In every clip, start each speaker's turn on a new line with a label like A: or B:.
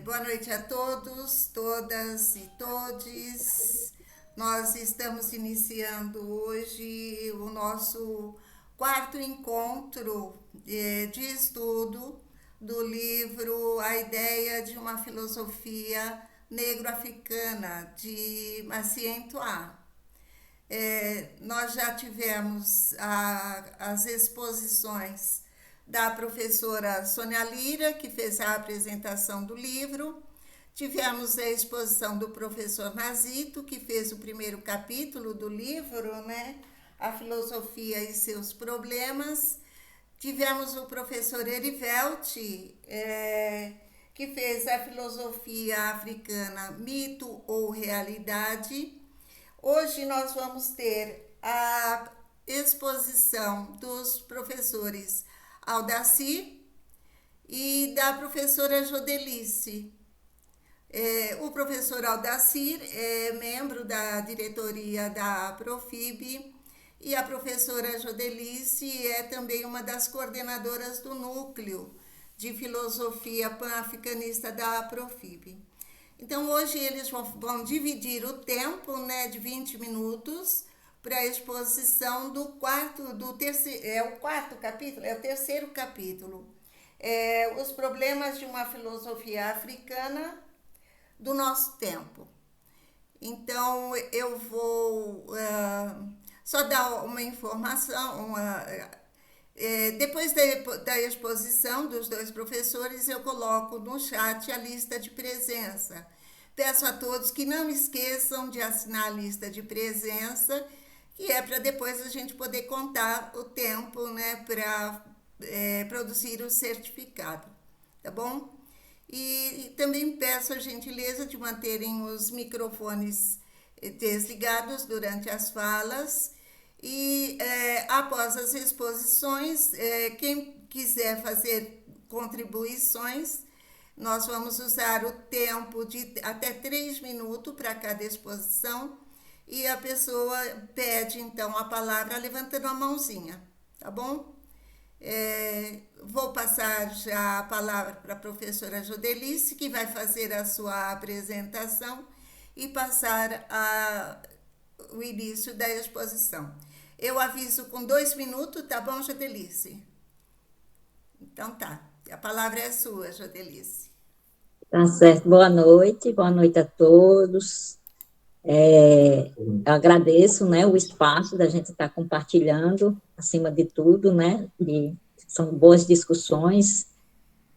A: Boa noite a todos, todas e todes. Nós estamos iniciando hoje o nosso quarto encontro de estudo do livro A Ideia de uma Filosofia Negro-Africana, de Marcien Toit. Nós já tivemos as exposições da professora Sônia Lira, que fez a apresentação do livro. Tivemos a exposição do professor Nazito, que fez o primeiro capítulo do livro, né? A filosofia e seus problemas. Tivemos o professor Erivelti, que fez a filosofia africana, mito ou realidade. Hoje nós vamos ter a exposição dos professores Aldaci e da professora Jodelice. O professor Aldacir é membro da diretoria da Profib e a professora Jodelice é também uma das coordenadoras do núcleo de filosofia pan-africanista da Profib. Então hoje eles vão dividir o tempo, né, de 20 minutos para a exposição do terceiro, é o quarto capítulo, é o terceiro capítulo. Os problemas de uma filosofia africana do nosso tempo. Então eu vou só dar uma informação, depois da exposição dos dois professores, eu coloco no chat a lista de presença. Peço a todos que não esqueçam de assinar a lista de presença, que é para depois a gente poder contar o tempo, né, para produzir o certificado, tá bom? E também peço a gentileza de manterem os microfones desligados durante as falas e após as exposições, quem quiser fazer contribuições, nós vamos usar o tempo de até 3 minutos para cada exposição e a pessoa pede então a palavra levantando a mãozinha, tá bom? Vou passar já a palavra para a professora Jodelice, que vai fazer a sua apresentação e passar o início da exposição. Eu aviso com 2 minutos, tá bom, Jodelice? Então tá. A palavra é sua, Jodelice.
B: Tá certo. Boa noite a todos. Eu agradeço, né, o espaço da gente estar compartilhando, acima de tudo, né, são boas discussões,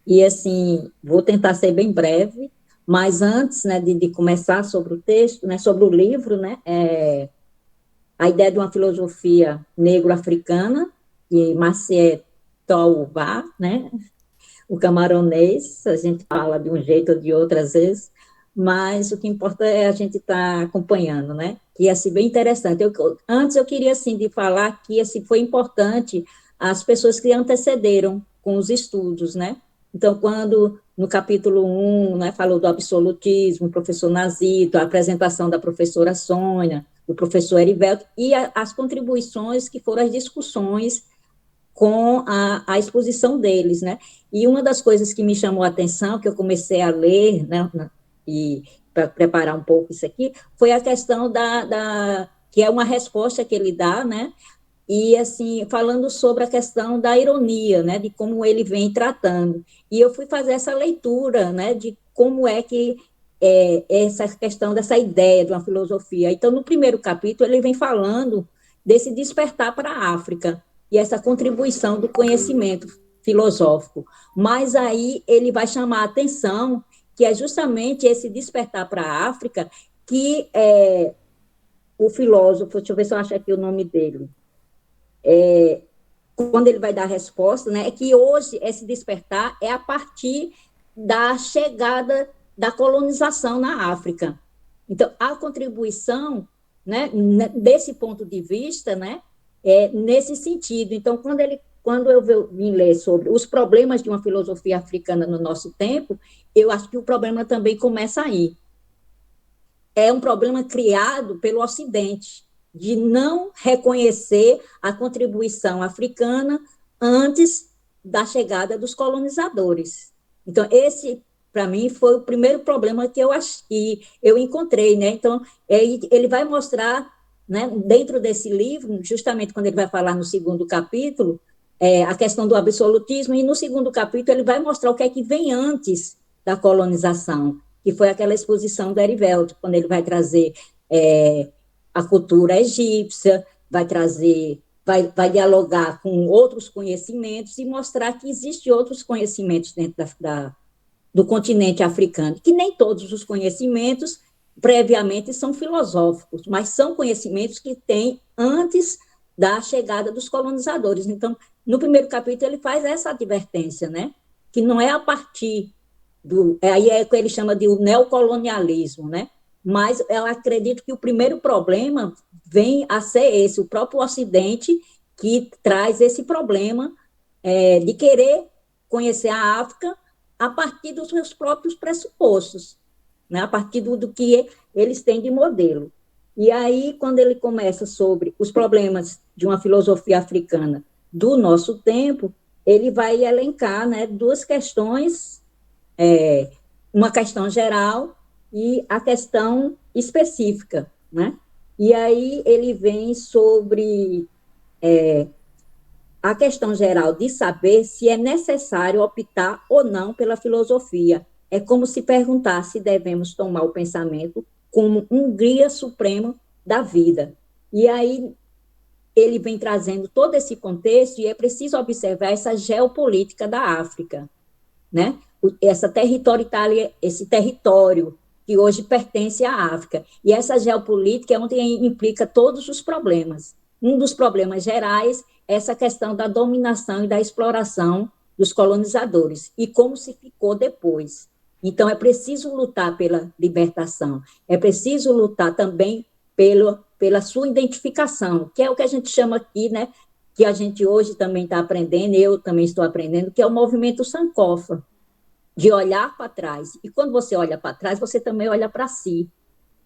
B: e assim, vou tentar ser bem breve, mas antes, né, de começar sobre o texto, né, sobre o livro, né, a ideia de uma filosofia negro-africana, de Marcier Tolvar, né, o camaronês, a gente fala de um jeito ou de outro às vezes, mas o que importa é a gente estar acompanhando, né? E assim, bem interessante. Antes eu queria, assim, de falar que, assim, foi importante as pessoas que antecederam com os estudos, né? Então, quando no capítulo 1, né, falou do absolutismo, o professor Nazito, a apresentação da professora Sônia, do professor Erivelto, e as contribuições que foram as discussões com a exposição deles, né? E uma das coisas que me chamou a atenção, que eu comecei a ler, né, e para preparar um pouco isso aqui, foi a questão que é uma resposta que ele dá, né? E, assim, falando sobre a questão da ironia, né, de como ele vem tratando. E eu fui fazer essa leitura, né, de como é que essa questão dessa ideia de uma filosofia. Então, no primeiro capítulo, ele vem falando desse despertar para a África e essa contribuição do conhecimento filosófico. Mas aí ele vai chamar a atenção que é justamente esse despertar para a África que o filósofo, deixa eu ver se eu acho aqui o nome dele, quando ele vai dar a resposta, né, é que hoje esse despertar é a partir da chegada da colonização na África. Então, a contribuição, né, desse ponto de vista, né, é nesse sentido. Então, quando eu vim ler sobre os problemas de uma filosofia africana no nosso tempo, eu acho que o problema também começa aí. É um problema criado pelo Ocidente, de não reconhecer a contribuição africana antes da chegada dos colonizadores. Então, esse, para mim, foi o primeiro problema que eu encontrei, né? Então, ele vai mostrar, né, dentro desse livro, justamente quando ele vai falar no segundo capítulo, a questão do absolutismo, e no segundo capítulo ele vai mostrar o que é que vem antes da colonização, que foi aquela exposição do Erivelto, quando ele vai trazer a cultura egípcia, vai dialogar com outros conhecimentos e mostrar que existem outros conhecimentos dentro do continente africano, que nem todos os conhecimentos previamente são filosóficos, mas são conhecimentos que têm antes da chegada dos colonizadores. Então, no primeiro capítulo, ele faz essa advertência, né? Que não é a partir aí é o que ele chama de o neocolonialismo, né? Mas eu acredito que o primeiro problema vem a ser esse, o próprio Ocidente que traz esse problema de querer conhecer a África a partir dos seus próprios pressupostos, né? A partir do que eles têm de modelo. E aí, quando ele começa sobre os problemas de uma filosofia africana do nosso tempo, ele vai elencar, né, duas questões, uma questão geral e a questão específica, né? E aí ele vem sobre a questão geral de saber se é necessário optar ou não pela filosofia. É como se perguntar se devemos tomar o pensamento como um guia supremo da vida. E aí ele vem trazendo todo esse contexto e é preciso observar essa geopolítica da África, né? Esse território que hoje pertence à África. E essa geopolítica é onde implica todos os problemas. Um dos problemas gerais é essa questão da dominação e da exploração dos colonizadores, e como se ficou depois. Então, é preciso lutar pela libertação, é preciso lutar também pela sua identificação, que é o que a gente chama aqui, né, que a gente hoje também está aprendendo, eu também estou aprendendo, que é o movimento Sankofa, de olhar para trás. E quando você olha para trás, você também olha para si.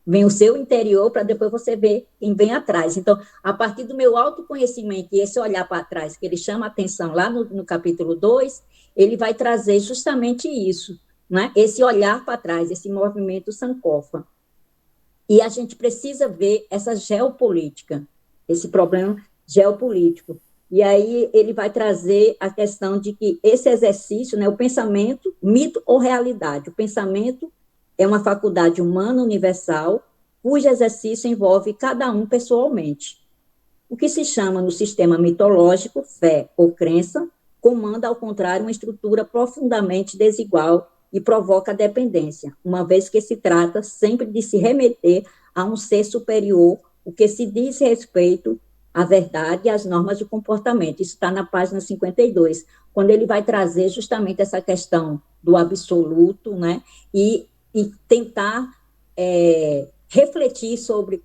B: Vem o seu interior para depois você ver quem vem atrás. Então, a partir do meu autoconhecimento e esse olhar para trás, que ele chama a atenção lá no capítulo 2, ele vai trazer justamente isso, né? Esse olhar para trás, esse movimento Sankofa. E a gente precisa ver essa geopolítica, esse problema geopolítico. E aí ele vai trazer a questão de que esse exercício, né, o pensamento, mito ou realidade. O pensamento é uma faculdade humana universal, cujo exercício envolve cada um pessoalmente. O que se chama no sistema mitológico fé ou crença, comanda, ao contrário, uma estrutura profundamente desigual e provoca dependência, uma vez que se trata sempre de se remeter a um ser superior, o que se diz respeito à verdade e às normas de comportamento. Isso está na página 52, quando ele vai trazer justamente essa questão do absoluto, né, e tentar refletir sobre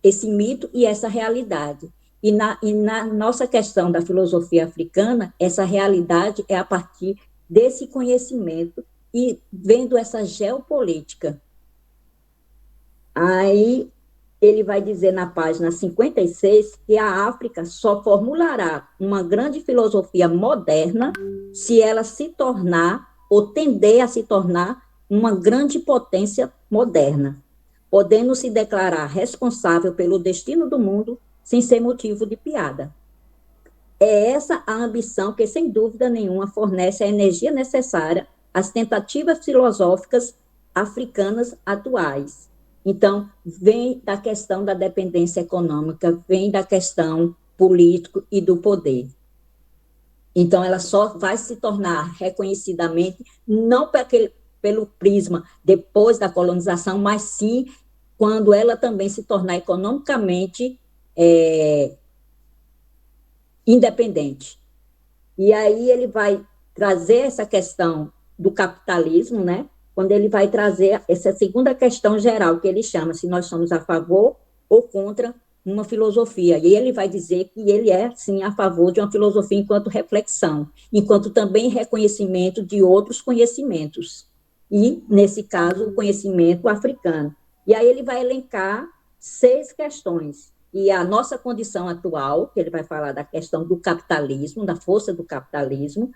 B: esse mito e essa realidade. E na nossa questão da filosofia africana, essa realidade é a partir desse conhecimento e vendo essa geopolítica. Aí ele vai dizer na página 56 que a África só formulará uma grande filosofia moderna se ela se tornar, ou tender a se tornar, uma grande potência moderna, podendo se declarar responsável pelo destino do mundo sem ser motivo de piada. É essa a ambição que, sem dúvida nenhuma, fornece a energia necessária às tentativas filosóficas africanas atuais. Então, vem da questão da dependência econômica, vem da questão política e do poder. Então, ela só vai se tornar reconhecidamente, não pelo prisma depois da colonização, mas sim quando ela também se tornar economicamente independente. E aí ele vai trazer essa questão do capitalismo, né? Quando ele vai trazer essa segunda questão geral, que ele chama se nós somos a favor ou contra uma filosofia. E ele vai dizer que ele é, sim, a favor de uma filosofia enquanto reflexão, enquanto também reconhecimento de outros conhecimentos. E, nesse caso, o conhecimento africano. E aí ele vai elencar 6 questões. E a nossa condição atual, que ele vai falar da questão do capitalismo, da força do capitalismo,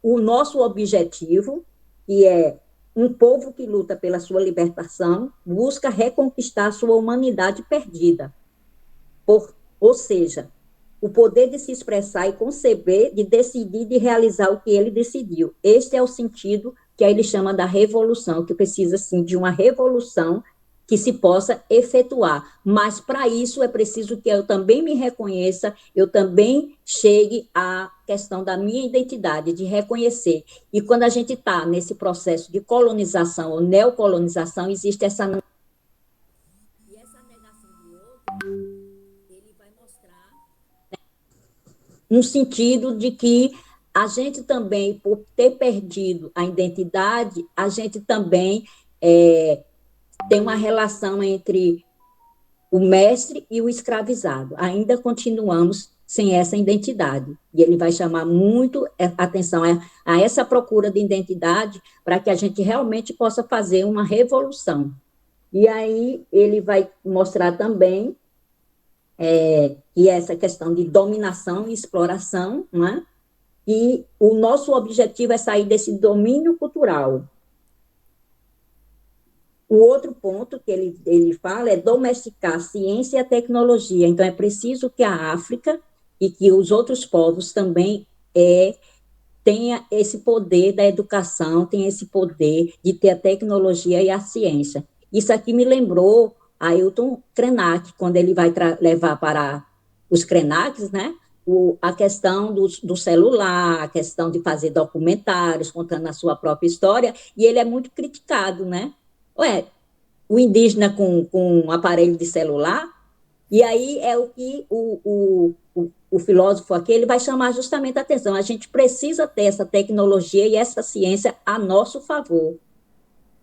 B: o nosso objetivo, que é um povo que luta pela sua libertação, busca reconquistar a sua humanidade perdida. Ou seja, o poder de se expressar e conceber, de decidir, de realizar o que ele decidiu. Este é o sentido que aí ele chama da revolução, que precisa, sim, de uma revolução que se possa efetuar. Mas, para isso, é preciso que eu também me reconheça, eu também chegue à questão da minha identidade, de reconhecer. E quando a gente está nesse processo de colonização ou neocolonização, existe essa... E essa negação do outro, ele vai mostrar um sentido de que a gente também, por ter perdido a identidade, a gente também tem uma relação entre o mestre e o escravizado. Ainda continuamos sem essa identidade. E ele vai chamar muito atenção a essa procura de identidade para que a gente realmente possa fazer uma revolução. E aí ele vai mostrar também que essa questão de dominação e exploração, né? E o nosso objetivo é sair desse domínio cultural. O outro ponto que ele fala é domesticar a ciência e a tecnologia. Então, é preciso que a África e que os outros povos também tenha esse poder da educação, tenha esse poder de ter a tecnologia e a ciência. Isso aqui me lembrou Ailton Krenak, quando ele vai levar para os Krenaks, né? A questão do celular, a questão de fazer documentários contando a sua própria história, e ele é muito criticado, né? Ué, o indígena com um aparelho de celular, e aí é o que o filósofo aqui ele vai chamar justamente a atenção. A gente precisa ter essa tecnologia e essa ciência a nosso favor,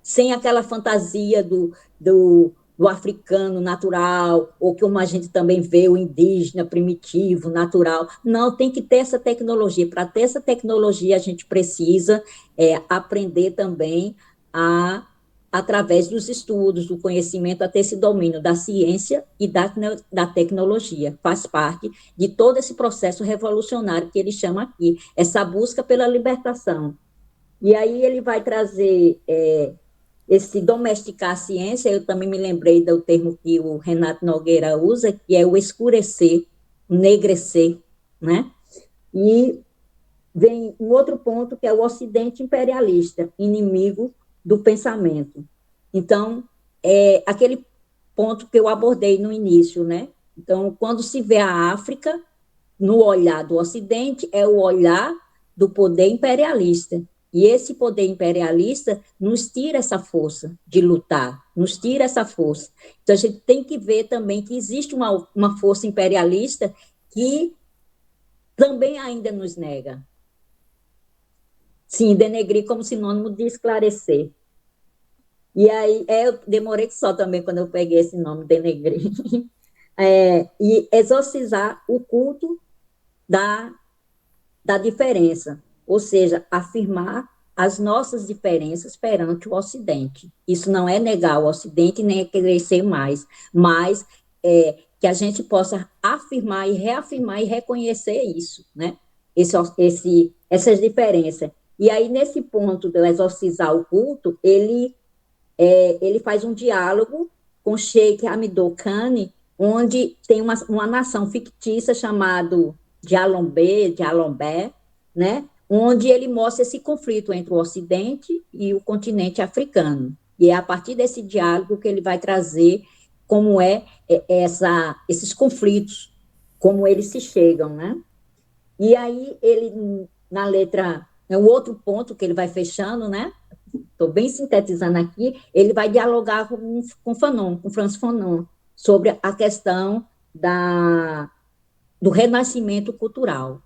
B: sem aquela fantasia do africano natural, ou como a gente também vê o indígena primitivo, natural. Não, tem que ter essa tecnologia. Para ter essa tecnologia, a gente precisa aprender também através dos estudos, do conhecimento, a ter esse domínio da ciência e da tecnologia. Faz parte de todo esse processo revolucionário que ele chama aqui, essa busca pela libertação. E aí ele vai trazer esse domesticar a ciência. Eu também me lembrei do termo que o Renato Nogueira usa, que é o escurecer, o negrecer, né? E vem um outro ponto, que é o Ocidente imperialista, inimigo do pensamento. Então, é aquele ponto que eu abordei no início, né? Então, quando se vê a África, no olhar do Ocidente, é o olhar do poder imperialista. E esse poder imperialista nos tira essa força de lutar, nos tira essa força. Então, a gente tem que ver também que existe uma força imperialista que também ainda nos nega. Sim, denegrir como sinônimo de esclarecer. E aí, eu demorei só também quando eu peguei esse nome, denegrir. E exorcizar o culto da diferença, ou seja, afirmar as nossas diferenças perante o Ocidente. Isso não é negar o Ocidente, nem é querer ser mais, mas que a gente possa afirmar e reafirmar e reconhecer isso, né? Essas diferenças. E aí, nesse ponto de exorcizar o culto, ele faz um diálogo com Sheikh Hamidou Kane, onde tem uma nação fictícia chamada de Alombé, né? Onde ele mostra esse conflito entre o Ocidente e o continente africano. E é a partir desse diálogo que ele vai trazer como esses conflitos, como eles se chegam, né? E aí ele, na letra, o outro ponto que ele vai fechando, né? Estou bem sintetizando aqui, ele vai dialogar com Fanon, com Franz Fanon, sobre a questão do renascimento cultural.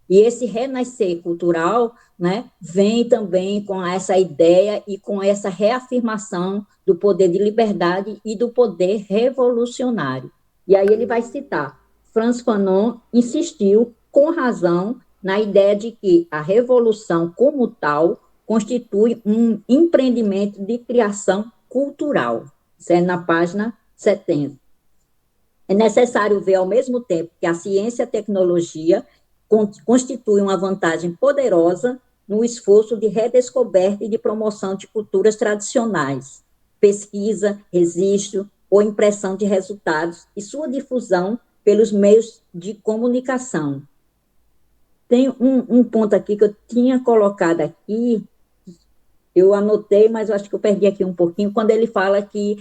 B: E esse renascer cultural, né, vem também com essa ideia e com essa reafirmação do poder de liberdade e do poder revolucionário. E aí ele vai citar, Franz Fanon insistiu, com razão, na ideia de que a revolução como tal constitui um empreendimento de criação cultural. Isso é na página 70. É necessário ver, ao mesmo tempo, que a ciência e a tecnologia constitui uma vantagem poderosa no esforço de redescoberta e de promoção de culturas tradicionais, pesquisa, registro ou impressão de resultados e sua difusão pelos meios de comunicação. Tem um ponto aqui que eu tinha colocado aqui, eu anotei, mas eu acho que eu perdi aqui um pouquinho, quando ele fala que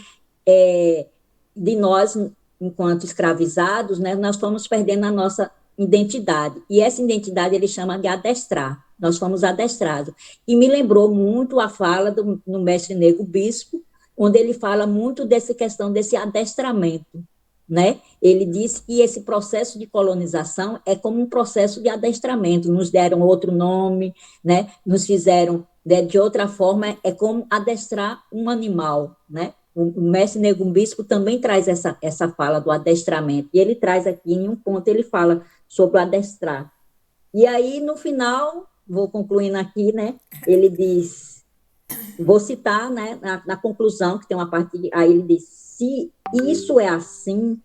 B: de nós, enquanto escravizados, né, nós fomos perdendo a nossa identidade, e essa identidade ele chama de adestrar, nós fomos adestrados, e me lembrou muito a fala do mestre Nego Bispo, onde ele fala muito dessa questão desse adestramento, né? Ele diz que esse processo de colonização é como um processo de adestramento, nos deram outro nome, né? Nos fizeram de outra forma, é como adestrar um animal, né? O mestre Nego Bispo também traz essa fala do adestramento, e ele traz aqui em um ponto, ele fala sobre o adestrar. E aí, no final, vou concluindo aqui, né? Ele diz, vou citar, né, na conclusão, que tem uma parte, aí ele diz, se isso é assim,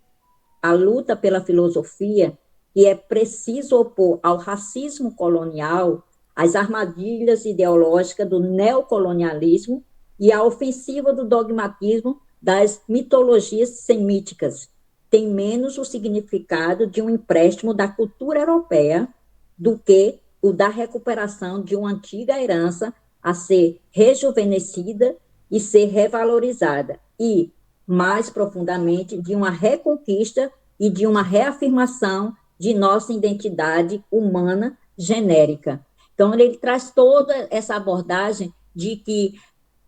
B: a luta pela filosofia, que é preciso opor ao racismo colonial, às armadilhas ideológicas do neocolonialismo e à ofensiva do dogmatismo das mitologias semíticas, tem menos o significado de um empréstimo da cultura europeia do que o da recuperação de uma antiga herança a ser rejuvenescida e ser revalorizada, e, mais profundamente, de uma reconquista e de uma reafirmação de nossa identidade humana genérica. Então, ele traz toda essa abordagem de que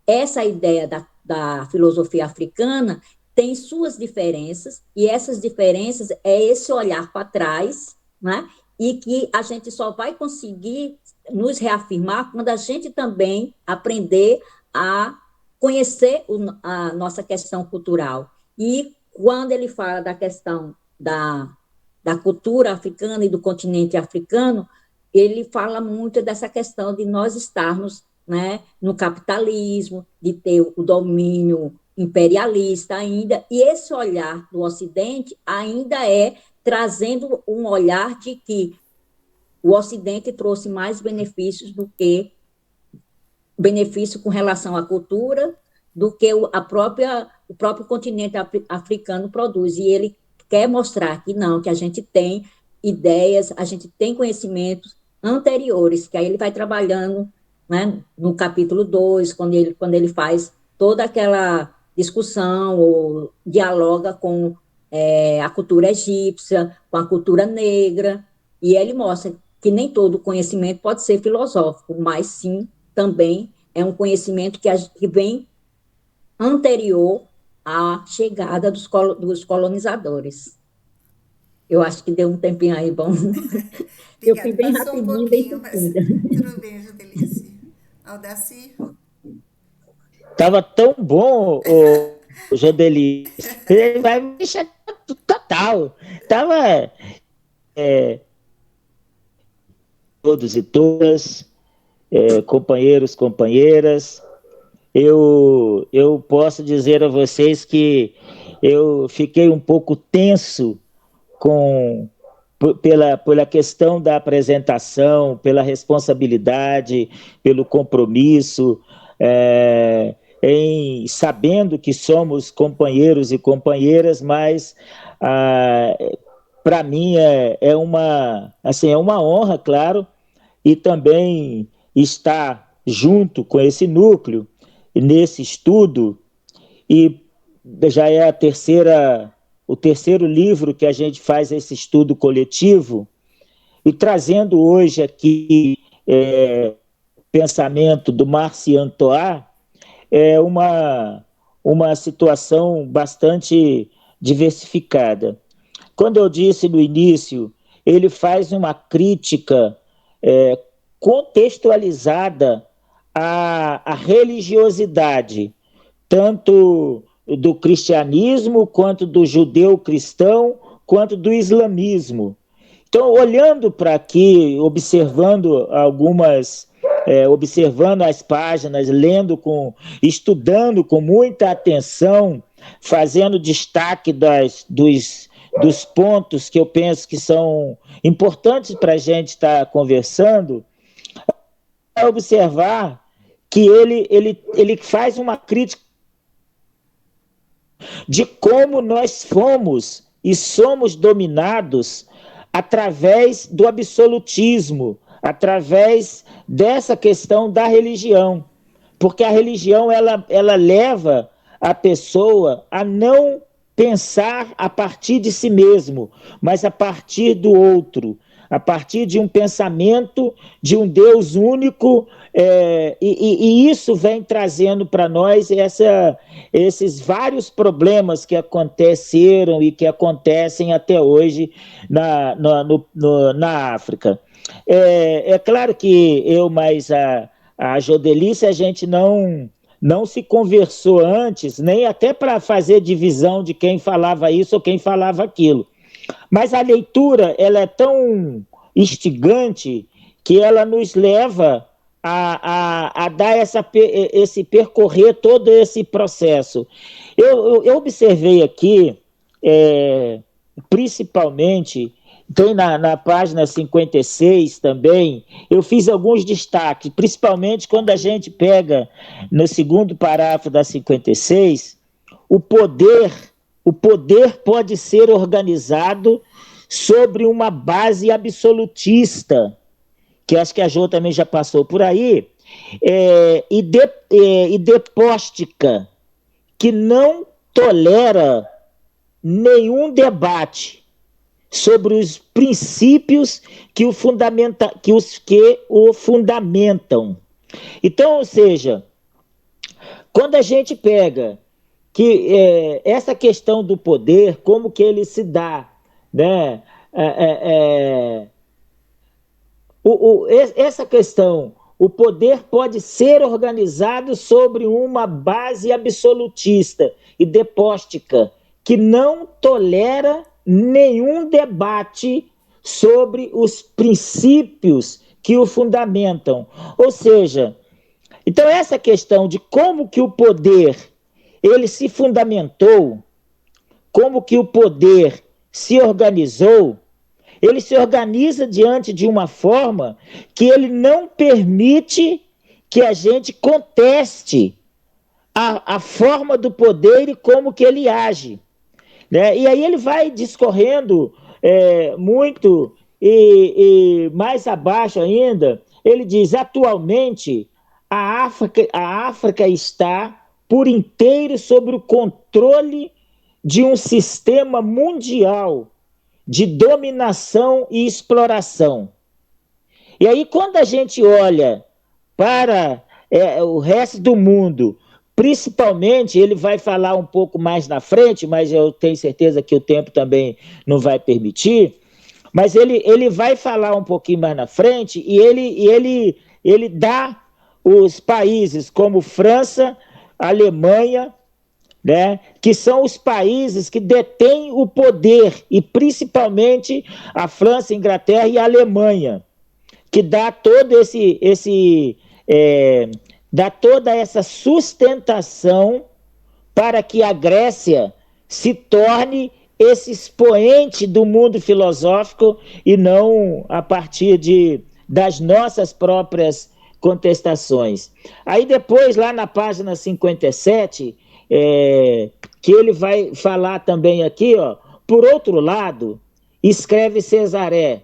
B: essa ideia da filosofia africana tem suas diferenças, e essas diferenças é esse olhar para trás, né? E que a gente só vai conseguir nos reafirmar quando a gente também aprender a conhecer a nossa questão cultural. E quando ele fala da questão da cultura africana e do continente africano, ele fala muito dessa questão de nós estarmos, né, no capitalismo, de ter o domínio imperialista ainda, e esse olhar do Ocidente ainda é trazendo um olhar de que o Ocidente trouxe mais benefícios do que benefício com relação à cultura do que o próprio continente africano produz, e ele quer mostrar que não, que a gente tem ideias, a gente tem conhecimentos anteriores, que aí ele vai trabalhando, né, no capítulo 2, quando ele faz toda aquela discussão, ou dialoga com a cultura egípcia, com a cultura negra, e ele mostra que nem todo conhecimento pode ser filosófico, mas sim, também é um conhecimento que vem anterior à chegada dos colonizadores. Eu acho que deu um tempinho aí bom. Eu fui
A: Obrigada.
B: bem
A: Passou um
B: rapidinho, bem
A: pouquinho, mas
B: sucinta.
A: tudo bem, Judelice. Aldaci?
C: Tava tão bom, o Jodeli. Ele vai me chatear total. Tava todos e todas, companheiros, companheiras. Eu posso dizer a vocês que eu fiquei um pouco tenso pela questão da apresentação, pela responsabilidade, pelo compromisso, sabendo que somos companheiros e companheiras, mas para mim é uma honra, claro, e também estar junto com esse núcleo, nesse estudo, e já é o terceiro livro que a gente faz esse estudo coletivo, e trazendo hoje aqui pensamento do Marcian Toa, é uma situação bastante diversificada. Quando eu disse no início, ele faz uma crítica contextualizada à religiosidade, tanto do cristianismo, quanto do judeu-cristão, quanto do islamismo. Então, olhando para aqui, observando observando as páginas, estudando com muita atenção, fazendo destaque dos pontos que eu penso que são importantes para a gente estar conversando, é observar que ele faz uma crítica de como nós fomos e somos dominados através do absolutismo, através dessa questão da religião. Porque a religião ela leva a pessoa a não pensar a partir de si mesmo, mas a partir do outro, a partir de um pensamento de um Deus único, e isso vem trazendo para nós esses vários problemas que aconteceram e que acontecem até hoje na África. É claro que eu mais a Jodelice, a gente não se conversou antes, nem até para fazer divisão de quem falava isso ou quem falava aquilo. Mas a leitura ela é tão instigante que ela nos leva a dar esse percorrer todo esse processo. Eu observei aqui, principalmente, tem na página 56 também, eu fiz alguns destaques, principalmente quando a gente pega no segundo parágrafo da 56, o poder pode ser organizado sobre uma base absolutista, que acho que a Jo também já passou por aí, e depóstica, que não tolera nenhum debate sobre os princípios que o fundamentam. Então, ou seja, quando a gente pega que essa questão do poder, como que ele se dá, né? Essa questão, o poder pode ser organizado sobre uma base absolutista e depóstica, que não tolera nenhum debate sobre os princípios que o fundamentam. Ou seja, então essa questão de como que o poder ele se fundamentou, como que o poder se organizou, ele se organiza diante de uma forma que ele não permite que a gente conteste a forma do poder e como que ele age. Né? E aí ele vai discorrendo muito, e mais abaixo ainda, ele diz, atualmente, a África está por inteiro sob o controle de um sistema mundial de dominação e exploração. E aí, quando a gente olha para o resto do mundo, principalmente, ele vai falar um pouco mais na frente, mas eu tenho certeza que o tempo também não vai permitir, mas ele vai falar um pouquinho mais na frente e ele dá os países como França, Alemanha, né, que são os países que detêm o poder, e principalmente a França, a Inglaterra e a Alemanha, que dá todo dá toda essa sustentação para que a Grécia se torne esse expoente do mundo filosófico e não a partir das nossas próprias contestações. Aí depois, lá na página 57, que ele vai falar também aqui, ó, por outro lado, escreve Cesaré,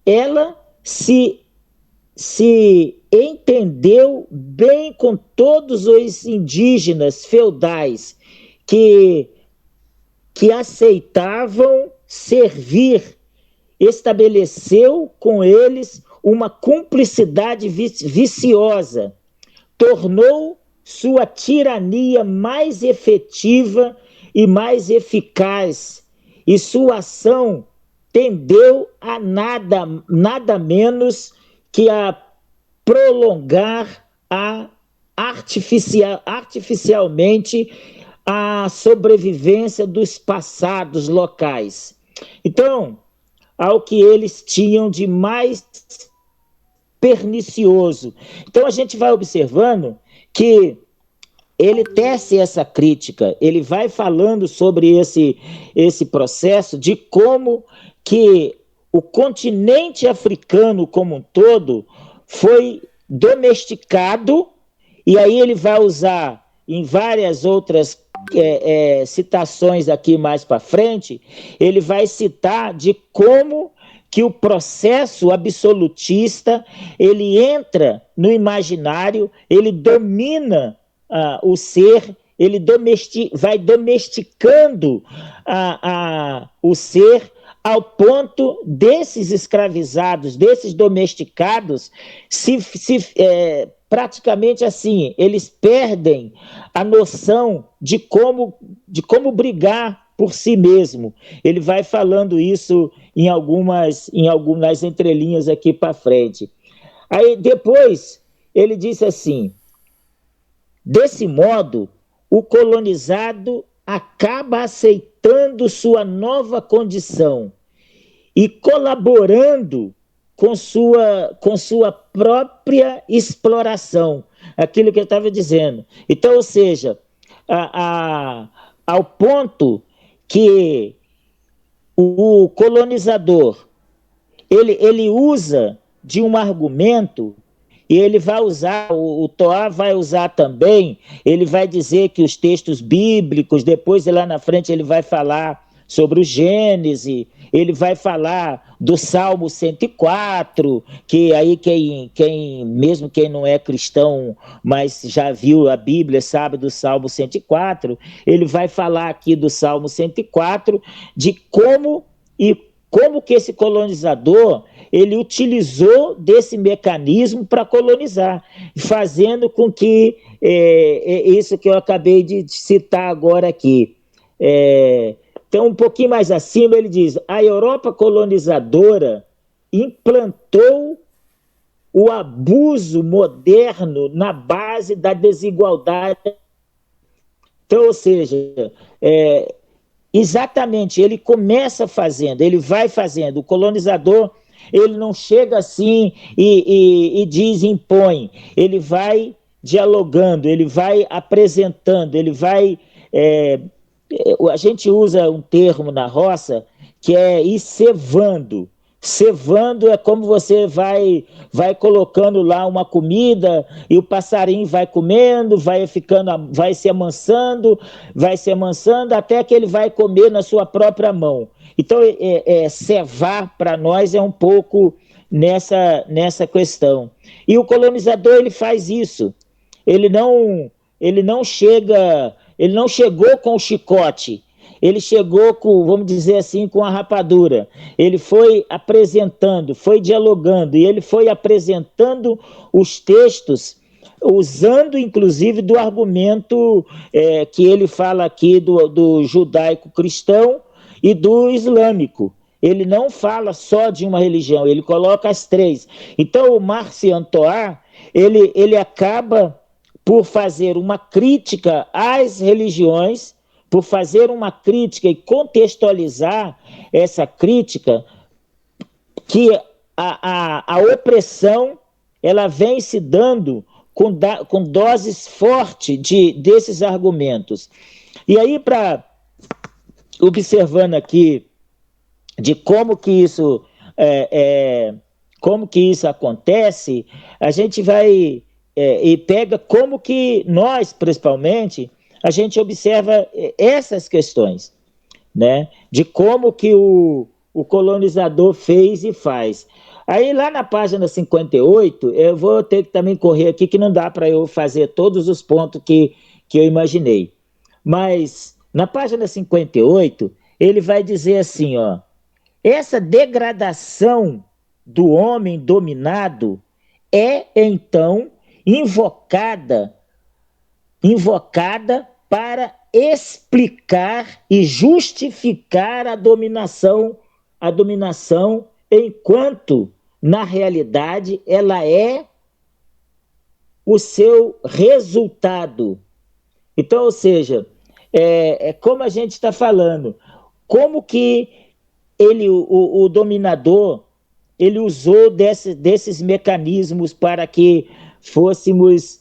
C: ela se entendeu bem com todos os indígenas feudais que aceitavam servir, estabeleceu com eles uma cumplicidade viciosa, tornou sua tirania mais efetiva e mais eficaz, e sua ação tendeu a nada menos que a prolongar artificialmente a sobrevivência dos passados locais. Então, ao que eles tinham de mais pernicioso. Então, a gente vai observando que ele tece essa crítica, ele vai falando sobre esse processo de como que o continente africano como um todo foi domesticado, e aí ele vai usar em várias outras citações aqui mais para frente, ele vai citar de como que o processo absolutista ele entra no imaginário, ele domina o ser, ele vai domesticando o ser ao ponto desses escravizados, desses domesticados, praticamente assim, eles perdem a noção de como brigar por si mesmo. Ele vai falando isso em algumas entrelinhas aqui para frente. Aí depois ele disse assim: desse modo, o colonizado acaba aceitando sua nova condição e colaborando com sua própria exploração, aquilo que eu estava dizendo. Então, ou seja, ao ponto que o colonizador ele usa de um argumento, e ele vai usar, o Toá vai usar também, ele vai dizer que os textos bíblicos, depois lá na frente ele vai falar sobre o Gênesis, ele vai falar do Salmo 104, que aí mesmo quem não é cristão, mas já viu a Bíblia, sabe do Salmo 104, ele vai falar aqui do Salmo 104, de como que esse colonizador ele utilizou desse mecanismo para colonizar, fazendo com que isso que eu acabei de citar agora aqui. Então, um pouquinho mais acima, ele diz: a Europa colonizadora implantou o abuso moderno na base da desigualdade. Então, ou seja, exatamente, ele começa fazendo, ele vai fazendo. O colonizador, ele não chega assim e impõe. Ele vai dialogando, ele vai apresentando, ele vai... a gente usa um termo na roça que é ir cevando. Cevando é como você vai colocando lá uma comida e o passarinho vai comendo, vai se amansando até que ele vai comer na sua própria mão. Então, cevar para nós é um pouco nessa questão. E o colonizador ele faz isso. Ele não chegou com o chicote. Ele chegou com, vamos dizer assim, com a rapadura. Ele foi apresentando, foi dialogando, e ele foi apresentando os textos, usando inclusive do argumento que ele fala aqui do judaico-cristão e do islâmico. Ele não fala só de uma religião, ele coloca as três. Então o Marcian Toá, ele acaba por fazer uma crítica às religiões, por fazer uma crítica e contextualizar essa crítica, que a opressão ela vem se dando com doses fortes desses argumentos. E aí, observando aqui de como que isso acontece, a gente vai e pega como que nós, principalmente, a gente observa essas questões, né? De como que o colonizador fez e faz. Aí lá na página 58, eu vou ter que também correr aqui, que não dá para eu fazer todos os pontos que eu imaginei. Mas na página 58, ele vai dizer assim, ó: essa degradação do homem dominado é, então, invocada para explicar e justificar a dominação, enquanto, na realidade, ela é o seu resultado. Então, ou seja, como a gente está falando, como que o dominador ele usou desses mecanismos para que fôssemos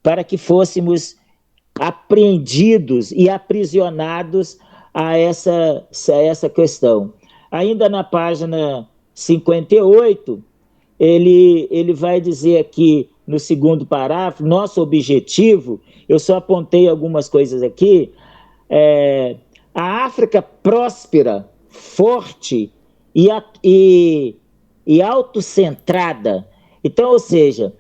C: para que fôssemos apreendidos e aprisionados a essa questão. Ainda na página 58, ele vai dizer aqui, no segundo parágrafo, nosso objetivo, eu só apontei algumas coisas aqui, a África próspera, forte e autocentrada. Então, ou seja,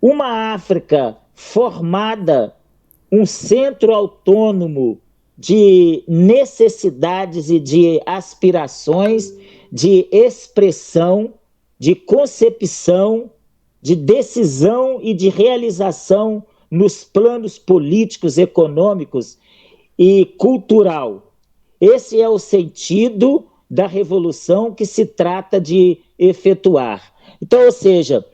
C: uma África formada, um centro autônomo de necessidades e de aspirações, de expressão, de concepção, de decisão e de realização nos planos políticos, econômicos e cultural. Esse é o sentido da revolução que se trata de efetuar. Então, ou seja,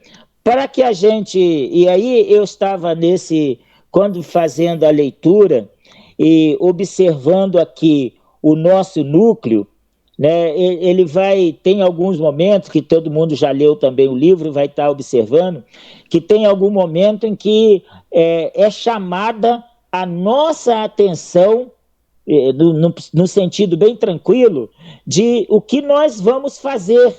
C: para que a gente... E aí eu estava quando fazendo a leitura e observando aqui o nosso núcleo, né, tem alguns momentos, que todo mundo já leu também o livro, vai estar observando, que tem algum momento em que é chamada a nossa atenção, no sentido bem tranquilo, de o que nós vamos fazer,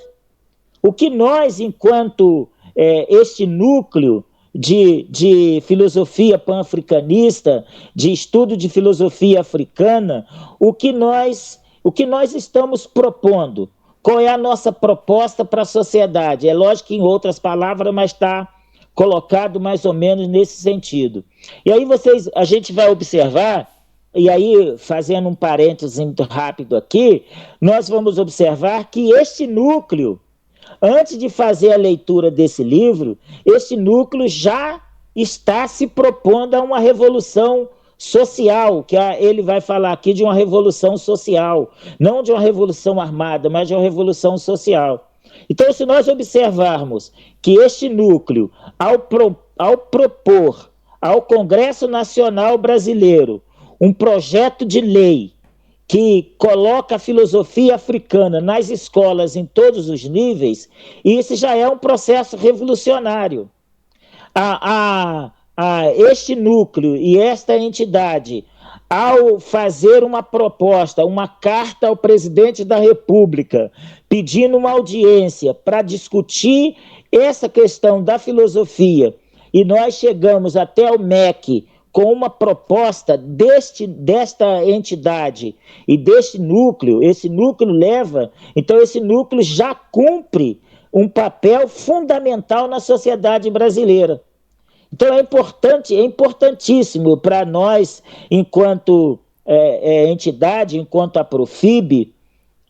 C: o que nós, enquanto este núcleo de filosofia pan-africanista, de estudo de filosofia africana, o que nós estamos propondo, qual é a nossa proposta para a sociedade. É lógico que em outras palavras, mas está colocado mais ou menos nesse sentido. E aí a gente vai observar, e aí fazendo um parênteses muito rápido aqui, nós vamos observar que este núcleo, antes de fazer a leitura desse livro, esse núcleo já está se propondo a uma revolução social, que ele vai falar aqui de uma revolução social, não de uma revolução armada, mas de uma revolução social. Então, se nós observarmos que este núcleo, ao propor ao Congresso Nacional Brasileiro um projeto de lei que coloca a filosofia africana nas escolas em todos os níveis, isso já é um processo revolucionário. Este núcleo e esta entidade, ao fazer uma proposta, uma carta ao presidente da República, pedindo uma audiência para discutir essa questão da filosofia, e nós chegamos até o MEC com uma proposta desta entidade e deste núcleo, esse núcleo então esse núcleo já cumpre um papel fundamental na sociedade brasileira. Então é importantíssimo para nós, enquanto entidade, enquanto a Profib,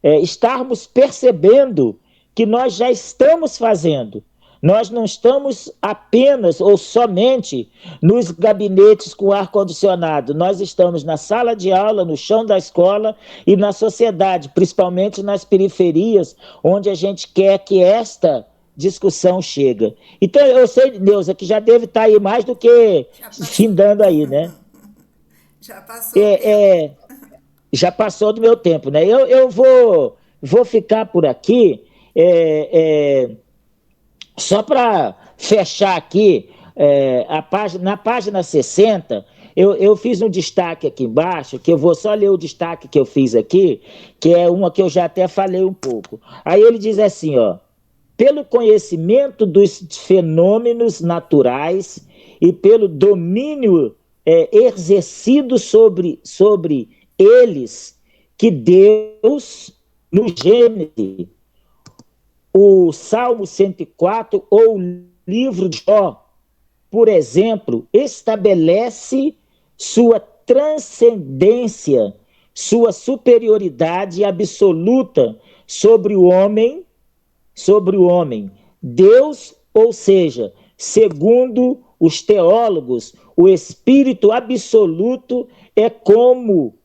C: estarmos percebendo que nós já estamos fazendo. Nós não estamos apenas ou somente nos gabinetes com ar-condicionado. Nós estamos na sala de aula, no chão da escola e na sociedade, principalmente nas periferias, onde a gente quer que esta discussão chegue. Então, eu sei, Neuza, que já deve estar aí mais do que findando aí, né?
A: Já passou o tempo.
C: Já passou do meu tempo, né? Eu vou ficar por aqui... Só para fechar aqui, na página 60, eu fiz um destaque aqui embaixo, que eu vou só ler o destaque que eu fiz aqui, que é uma que eu já até falei um pouco. Aí ele diz assim, pelo conhecimento dos fenômenos naturais e pelo domínio exercido sobre eles, que Deus, no Gênesis, o Salmo 104 ou o livro de Jó, por exemplo, estabelece sua transcendência, sua superioridade absoluta sobre o homem. Deus, ou seja, segundo os teólogos, o Espírito absoluto é como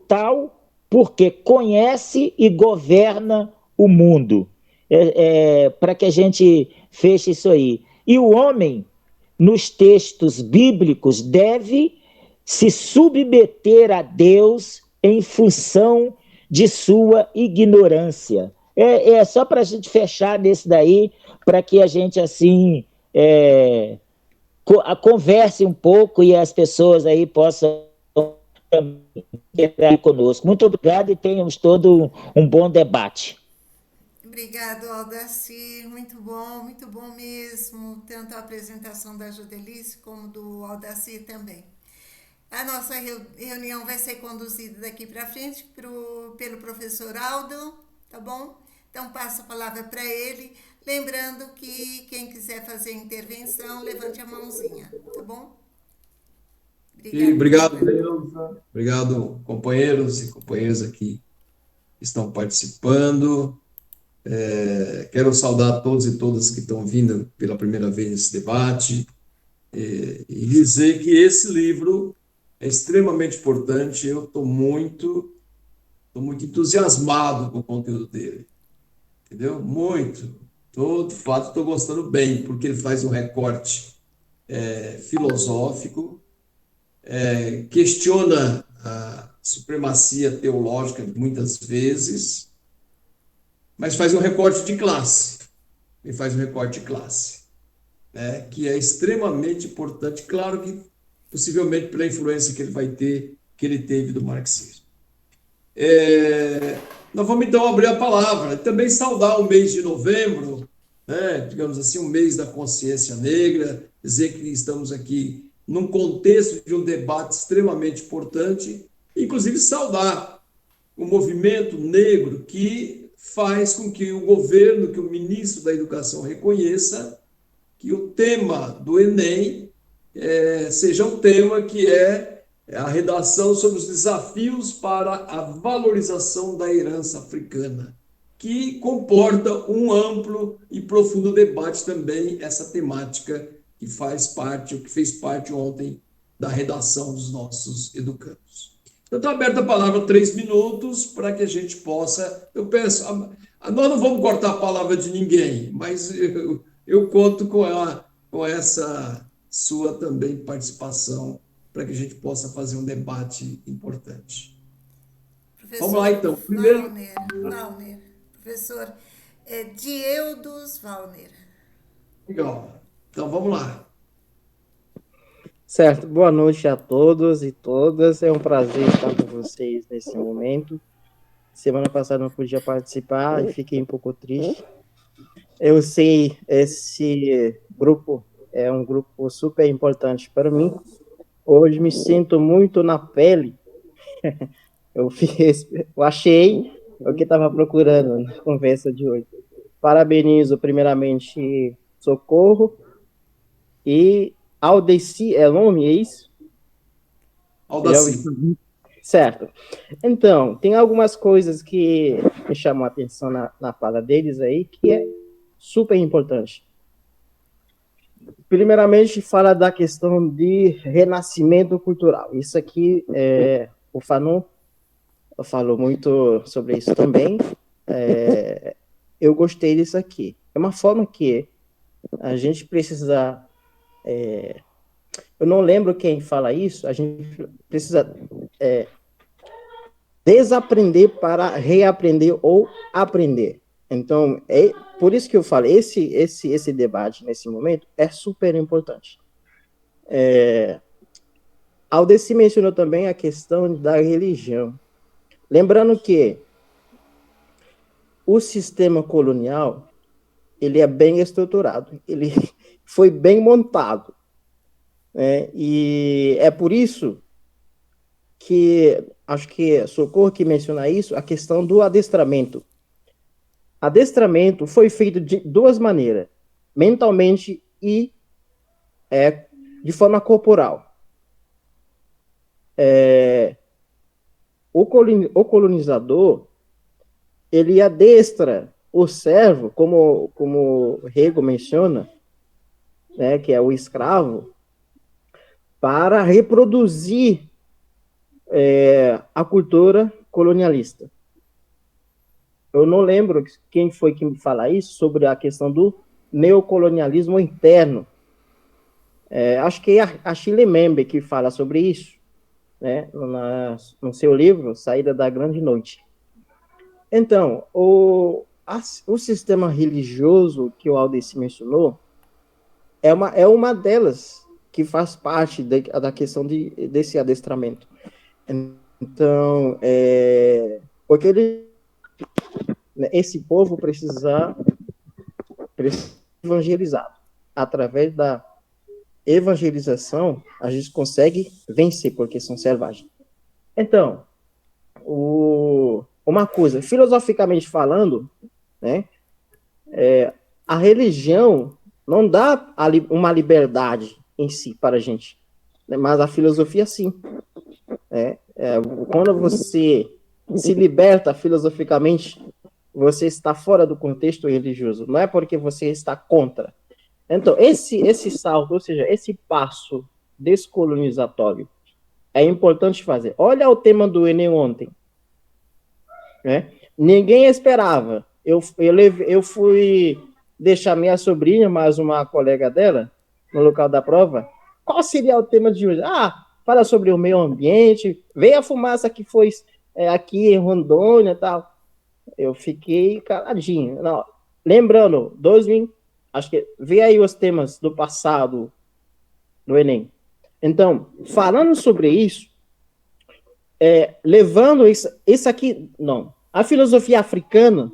C: tal, porque conhece e governa o mundo, para que a gente feche isso aí. E o homem, nos textos bíblicos, deve se submeter a Deus em função de sua ignorância. Só para a gente fechar nesse daí, para que a gente, assim, converse um pouco e as pessoas aí possam entrar conosco. Muito obrigado e tenhamos todo um bom debate.
A: Obrigado, Aldacir. Muito bom mesmo. Tanto a apresentação da Judelice como do Aldacir também. A nossa reunião vai ser conduzida daqui para frente pelo professor Aldo, tá bom? Então, passo a palavra para ele. Lembrando que quem quiser fazer intervenção, levante a mãozinha, tá bom?
D: Obrigado, Deus. Obrigado, companheiros e companheiras aqui que estão participando. Quero saudar todos e todas que estão vindo pela primeira vez nesse debate e dizer que esse livro é extremamente importante. Eu estou muito entusiasmado com o conteúdo dele, entendeu? Muito. De fato, estou gostando bem, porque ele faz um recorte filosófico, questiona a supremacia teológica muitas vezes, mas faz um recorte de classe. Ele faz um recorte de classe, né, que é extremamente importante, claro que possivelmente pela influência que ele vai ter, que ele teve do marxismo. Nós vamos então abrir a palavra, também saudar o mês de novembro, né, digamos assim, um mês da consciência negra, dizer que estamos aqui num contexto de um debate extremamente importante, inclusive saudar o movimento negro que faz com que o governo, que o ministro da Educação reconheça que o tema do Enem seja um tema que é a redação sobre os desafios para a valorização da herança africana, que comporta um amplo e profundo debate também, essa temática que faz parte, ou que fez parte ontem da redação dos nossos educandos. Então, está aberta a palavra 3 minutos para que a gente possa. Eu peço, nós não vamos cortar a palavra de ninguém, mas eu conto com essa sua também participação para que a gente possa fazer um debate importante.
A: Professor
D: vamos lá, então. Primeiro.
A: Wallner. Professor Dieudos Wallner.
D: Legal. Então, vamos lá.
E: Certo, boa noite a todos e todas. É um prazer estar com vocês nesse momento. Semana passada não podia participar e fiquei um pouco triste. Eu sei, esse grupo é um grupo super importante para mim. Hoje me sinto muito na pele. Eu achei o que estava procurando na conversa de hoje. Parabenizo primeiramente Socorro e Aldeci, é o nome, é isso?
D: Aldeci.
E: Certo. Então, tem algumas coisas que me chamam a atenção na fala deles aí, que é super importante. Primeiramente, fala da questão de renascimento cultural. Isso aqui, o Fanon falou muito sobre isso também. Eu gostei disso aqui. É uma forma que a gente precisa... eu não lembro quem fala isso, a gente precisa desaprender para reaprender ou aprender. Então, por isso que eu falo, esse debate nesse momento é super importante. Aldeci mencionou também a questão da religião. Lembrando que o sistema colonial, ele é bem estruturado, ele foi bem montado. E é por isso que, acho que Socorro que menciona isso, a questão do adestramento. Adestramento foi feito de duas maneiras, mentalmente e de forma corporal. O colonizador, ele adestra o servo, como Hegel menciona, né, que é o escravo, para reproduzir a cultura colonialista. Eu não lembro quem foi que me fala isso, sobre a questão do neocolonialismo interno. Acho que é a Shirley Membe que fala sobre isso, né, no seu livro, Saída da Grande Noite. Então, o sistema religioso que o Aldeci mencionou é uma delas que faz parte da questão desse adestramento. Então, porque esse povo precisa evangelizado. Através da evangelização, a gente consegue vencer, porque são selvagens. Então, uma coisa, filosoficamente falando, né, a religião não dá uma liberdade em si para a gente, né, mas a filosofia sim. Quando você se liberta filosoficamente, você está fora do contexto religioso, não é porque você está contra. Então, esse salto, ou seja, esse passo descolonizatório, é importante fazer. Olha o tema do Enem ontem. Né? Ninguém esperava. Eu fui deixar minha sobrinha, mais uma colega dela, no local da prova. Qual seria o tema de hoje? Fala sobre o meio ambiente, veio a fumaça que foi aqui em Rondônia e tal. Eu fiquei caladinho. Não, lembrando, 2000, acho que vê aí os temas do passado do Enem. Então, falando sobre isso, levando isso aqui, não. A filosofia africana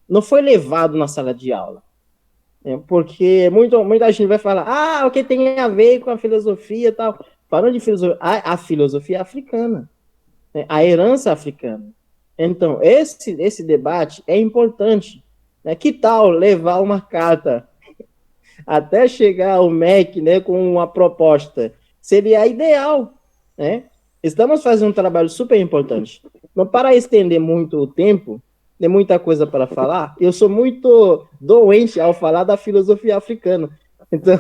E: não foi levado na sala de aula. Porque muita gente vai falar, o que tem a ver com a filosofia e tal. Falando de filosofia, a filosofia africana, né? A herança africana. Então, esse debate é importante. Né? Que tal levar uma carta até chegar ao MEC, né, com uma proposta? Seria ideal, né? Estamos fazendo um trabalho super importante. Não para estender muito o tempo, tem muita coisa para falar. Eu sou muito doente ao falar da filosofia africana. Então,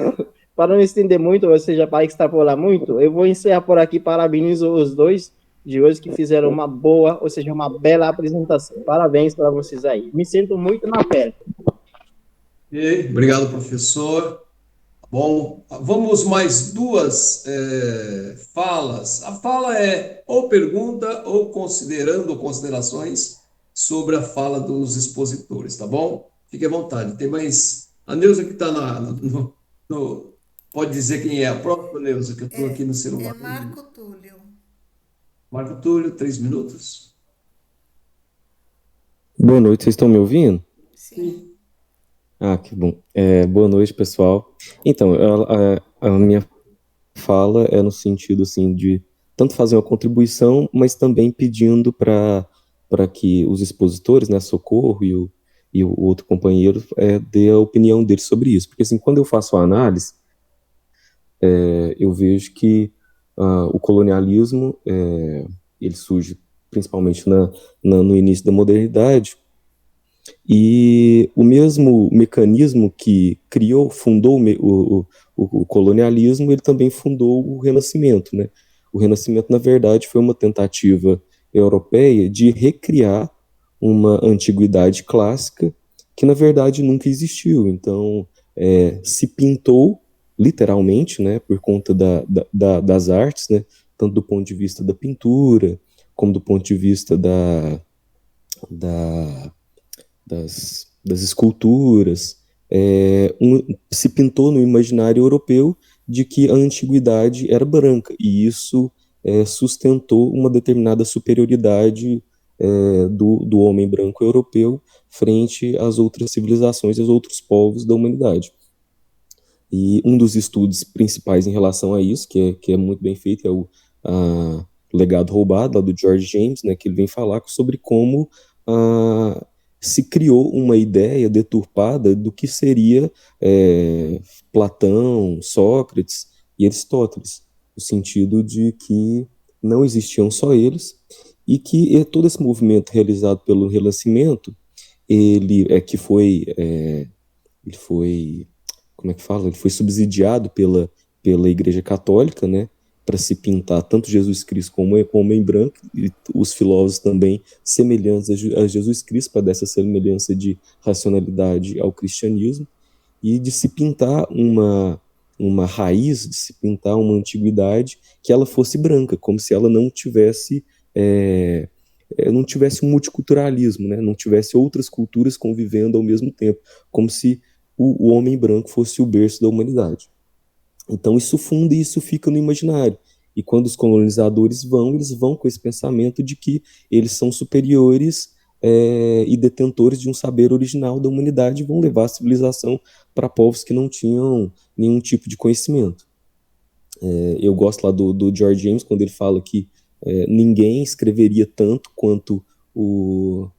E: para não estender muito, ou seja, para extrapolar muito, eu vou encerrar por aqui. Parabenizo os dois de hoje que fizeram uma boa, ou seja, uma bela apresentação. Parabéns para vocês aí. Me sinto muito na pele.
D: Obrigado, professor. Bom, vamos mais duas falas. A fala é ou pergunta ou considerando considerações sobre a fala dos expositores, tá bom? Fique à vontade. Tem mais... A Neuza que está pode dizer quem é a própria Neuza, que eu estou aqui no celular.
A: É Marco Túlio.
D: Marco Túlio, 3 minutos.
F: Boa noite, vocês estão me ouvindo?
A: Sim.
F: Que bom. Boa noite, pessoal. Então, a minha fala é no sentido, assim, de tanto fazer uma contribuição, mas também pedindo para que os expositores, né, Socorro e o outro companheiro, dê a opinião deles sobre isso. Porque, assim, quando eu faço a análise, eu vejo que o colonialismo, ele surge principalmente no início da modernidade, e o mesmo mecanismo que fundou o colonialismo, ele também fundou o Renascimento, né? O Renascimento, na verdade, foi uma tentativa europeia de recriar uma antiguidade clássica que, na verdade, nunca existiu. Então, se pintou, literalmente, né, por conta das artes, né, tanto do ponto de vista da pintura, como do ponto de vista das esculturas, se pintou no imaginário europeu de que a antiguidade era branca, e isso sustentou uma determinada superioridade do homem branco europeu frente às outras civilizações e aos outros povos da humanidade. E um dos estudos principais em relação a isso, que é muito bem feito, é o Legado Roubado, lá do George James, né, que ele vem falar sobre como se criou uma ideia deturpada do que seria Platão, Sócrates e Aristóteles, no sentido de que não existiam só eles, e que todo esse movimento realizado pelo Renascimento, ele foi, como é que fala? Ele foi subsidiado pela Igreja Católica, né, para se pintar tanto Jesus Cristo como homem branco, e os filósofos também semelhantes a Jesus Cristo, para dar essa semelhança de racionalidade ao cristianismo, e de se pintar uma raiz, de se pintar uma antiguidade que ela fosse branca, como se ela não tivesse um multiculturalismo, né? Não tivesse outras culturas convivendo ao mesmo tempo, como se o homem branco fosse o berço da humanidade. Então isso funda e isso fica no imaginário. E quando os colonizadores vão, eles vão com esse pensamento de que eles são superiores e detentores de um saber original da humanidade e vão levar a civilização para povos que não tinham nenhum tipo de conhecimento. Eu gosto lá do George James, quando ele fala que ninguém escreveria tanto quanto o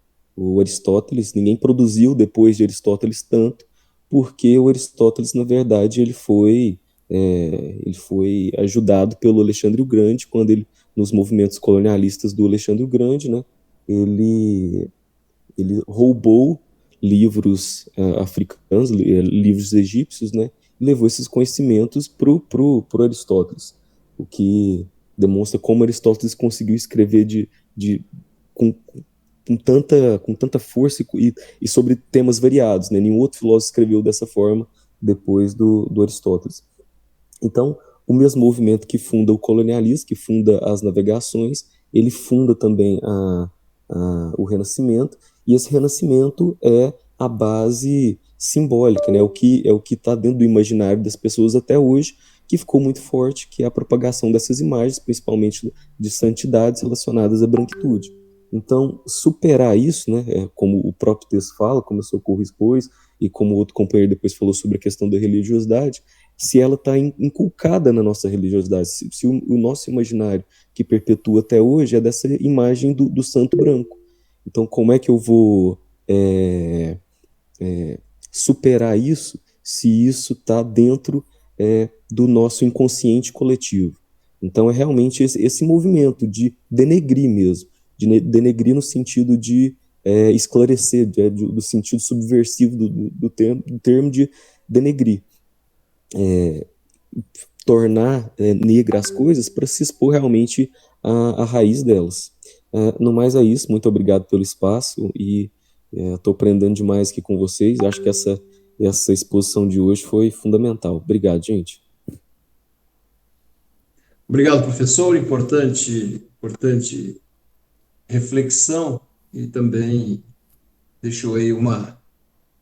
F: Aristóteles, ninguém produziu depois de Aristóteles tanto, porque o Aristóteles, na verdade, ele foi ajudado pelo Alexandre o Grande, quando ele, nos movimentos colonialistas do Alexandre o Grande, né, ele roubou livros africanos, livros egípcios, né, e levou esses conhecimentos pro Aristóteles, o que demonstra como Aristóteles conseguiu escrever com tanta força e sobre temas variados, né? Nenhum outro filósofo escreveu dessa forma depois do Aristóteles. Então, o mesmo movimento que funda o colonialismo, que funda as navegações, ele funda também o Renascimento, e esse Renascimento é a base simbólica, né? É o que está dentro do imaginário das pessoas até hoje, que ficou muito forte, que é a propagação dessas imagens, principalmente de santidades relacionadas à branquitude. Então, superar isso, né, como o próprio texto fala, como o Socorro expôs, e como outro companheiro depois falou sobre a questão da religiosidade, se ela está inculcada na nossa religiosidade, se o nosso imaginário que perpetua até hoje é dessa imagem do santo branco. Então, como é que eu vou superar isso se isso está dentro do nosso inconsciente coletivo? Então, é realmente esse movimento de denegrir mesmo, de denegrir no sentido de esclarecer, do sentido subversivo do termo de denegrir. Tornar negra as coisas para se expor realmente à raiz delas. No mais é isso, muito obrigado pelo espaço e estou aprendendo demais aqui com vocês. Acho que essa exposição de hoje foi fundamental. Obrigado, gente.
D: Obrigado, professor. Importante reflexão e também deixou aí um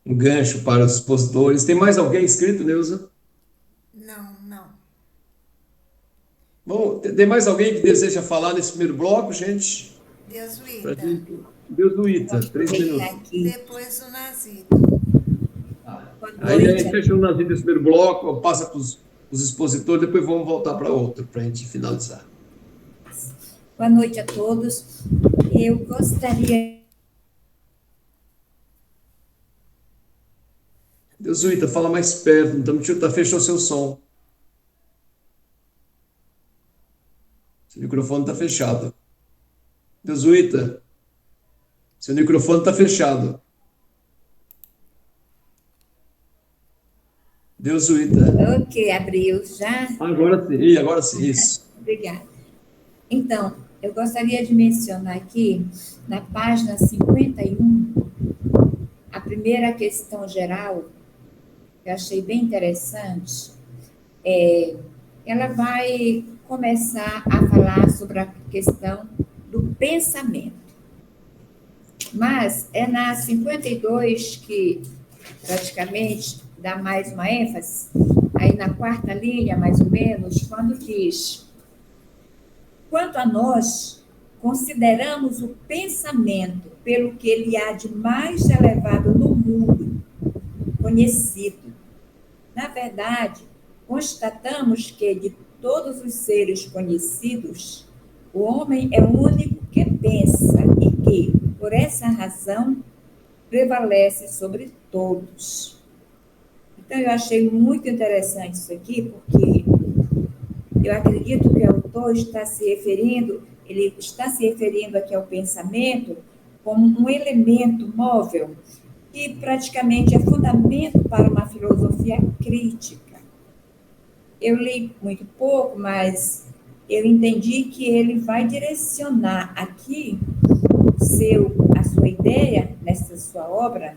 D: gancho para os expositores. Tem mais alguém inscrito, Neuza?
A: Não.
D: Bom, tem mais alguém que deseja falar nesse primeiro bloco, gente? Desuíta, 3 minutos.
A: Depois o Nazito.
D: Aí a gente fechou o Nazito nesse primeiro bloco, passa para os expositores, depois vamos voltar para outro, para a gente finalizar.
G: Boa noite a todos. Eu gostaria...
D: Desuíta, fala mais perto, fechou seu som. Seu microfone está fechado. Desuíta, seu microfone está fechado. Desuíta.
G: Ok, abriu já.
D: Agora sim, isso.
G: Obrigada. Então, eu gostaria de mencionar aqui, na página 51, a primeira questão geral, que eu achei bem interessante, ela vai começar a falar sobre a questão do pensamento. Mas é na 52 que praticamente dá mais uma ênfase, aí na quarta linha, mais ou menos, quando diz: quanto a nós, consideramos o pensamento pelo que ele há de mais elevado no mundo conhecido. Na verdade, constatamos que de todos os seres conhecidos, o homem é o único que pensa e que, por essa razão, prevalece sobre todos. Então, eu achei muito interessante isso aqui, porque eu acredito que o autor está se referindo aqui ao pensamento como um elemento móvel, que praticamente é fundamento para uma filosofia crítica. Eu li muito pouco, mas eu entendi que ele vai direcionar aqui a sua ideia, nessa sua obra,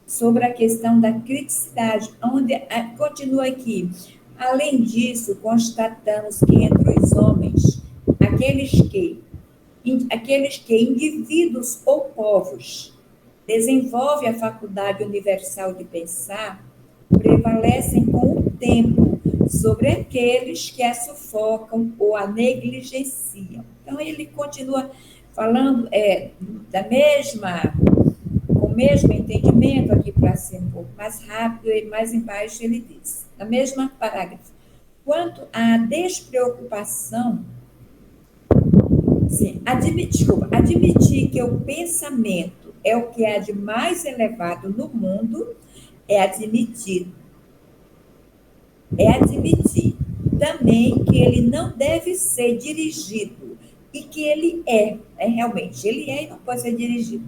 G: sobre a questão da criticidade, onde continua aqui. Além disso, constatamos que entre os homens, aqueles que indivíduos ou povos desenvolvem a faculdade universal de pensar, prevalecem com o tempo sobre aqueles que a sufocam ou a negligenciam. Então, ele continua falando com o mesmo entendimento, aqui para ser um pouco mais rápido, e mais embaixo ele diz, na mesma parágrafo, quanto à despreocupação, admitir que o pensamento é o que há de mais elevado no mundo é admitir também que ele não deve ser dirigido e que ele realmente, ele é e não pode ser dirigido,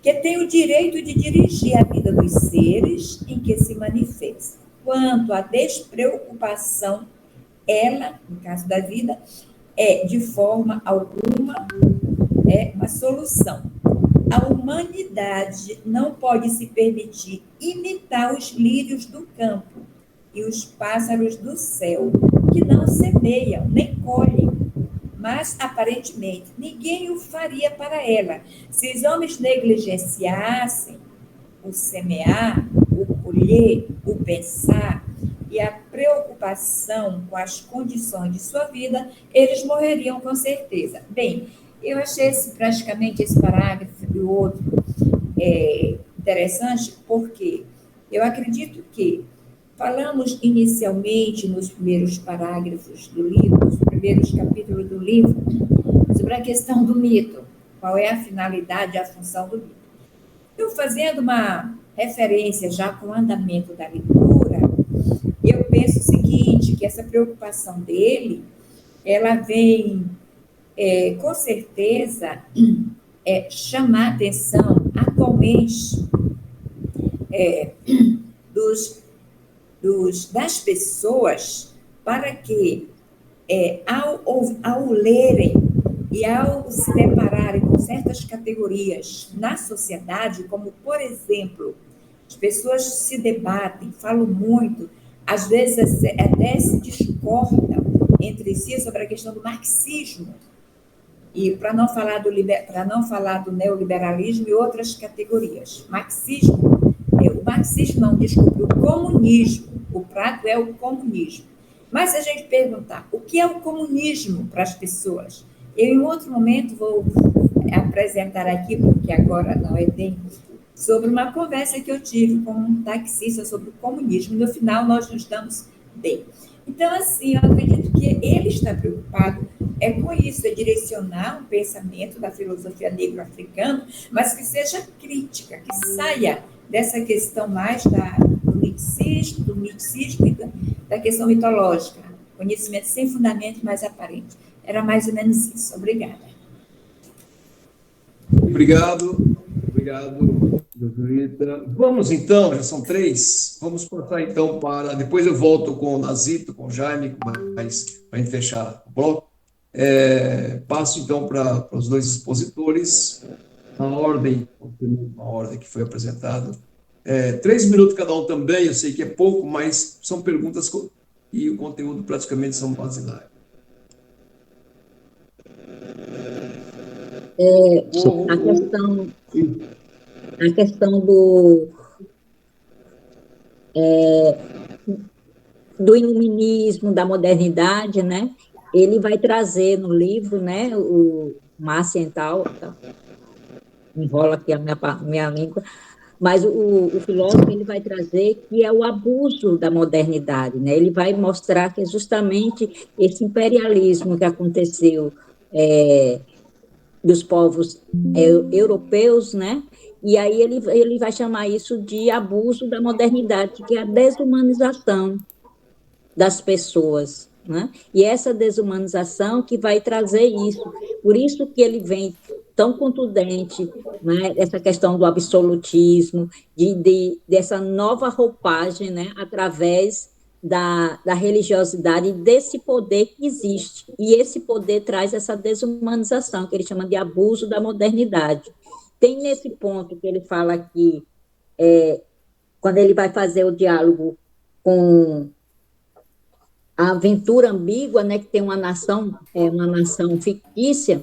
G: que tem o direito de dirigir a vida dos seres em que se manifesta. Quanto à despreocupação, ela, no caso da vida, de forma alguma, uma solução. A humanidade não pode se permitir imitar os lírios do campo e os pássaros do céu, que não semeiam nem colhem, mas, aparentemente, ninguém o faria para ela. Se os homens negligenciassem o semear, o colher, o pensar e a preocupação com as condições de sua vida, eles morreriam com certeza. Bem, eu achei praticamente esse parágrafo e o outro interessante, porque eu acredito que falamos inicialmente nos primeiros parágrafos do livro, nos primeiros capítulos do livro, sobre a questão do mito, qual é a finalidade, a função do mito. Eu, fazendo uma referência já com o andamento da leitura, eu penso o seguinte, que essa preocupação dele, ela vem, com certeza, chamar a atenção atualmente das pessoas para que, ao lerem e ao se depararem com certas categorias na sociedade, como, por exemplo, as pessoas se debatem, falam muito, às vezes até se discordam entre si sobre a questão do marxismo, e para não falar do neoliberalismo e outras categorias. O marxismo não, desculpe, o comunismo, o prato é o comunismo. Mas se a gente perguntar o que é o comunismo para as pessoas, eu em outro momento vou apresentar aqui, porque agora não é tempo, sobre uma conversa que eu tive com um taxista sobre o comunismo. No final, nós nos damos bem. Então, assim, eu acredito que ele está preocupado com isso, direcionar um pensamento da filosofia negro-africana, mas que seja crítica, que saia dessa questão mais do miticismo e da questão mitológica, conhecimento sem fundamento, mas aparente. Era mais ou menos isso. Obrigada.
D: Obrigado, doutora Rita. Vamos então, já são 3, vamos passar então para... Depois eu volto com o Nazito, com o Jaime, mas para a gente fechar o bloco. Passo então para os 2 expositores, a ordem que foi apresentada. 3 minutos cada um também, eu sei que é pouco, mas são perguntas e o conteúdo praticamente são basilares.
B: A questão do iluminismo, da modernidade, né? Ele vai trazer no livro, né? O Marcial, enrola aqui a minha língua, mas o filósofo ele vai trazer que é o abuso da modernidade, né? Ele vai mostrar que é justamente esse imperialismo que aconteceu dos povos europeus, né? E aí ele vai chamar isso de abuso da modernidade, que é a desumanização das pessoas, né? E essa desumanização que vai trazer isso. Por isso que ele vem tão contundente, né? Essa questão do absolutismo, dessa nova roupagem, né? Através da religiosidade, desse poder que existe. E esse poder traz essa desumanização, que ele chama de abuso da modernidade. Tem nesse ponto que ele fala aqui, quando ele vai fazer o diálogo com a aventura ambígua, né, que tem uma nação fictícia,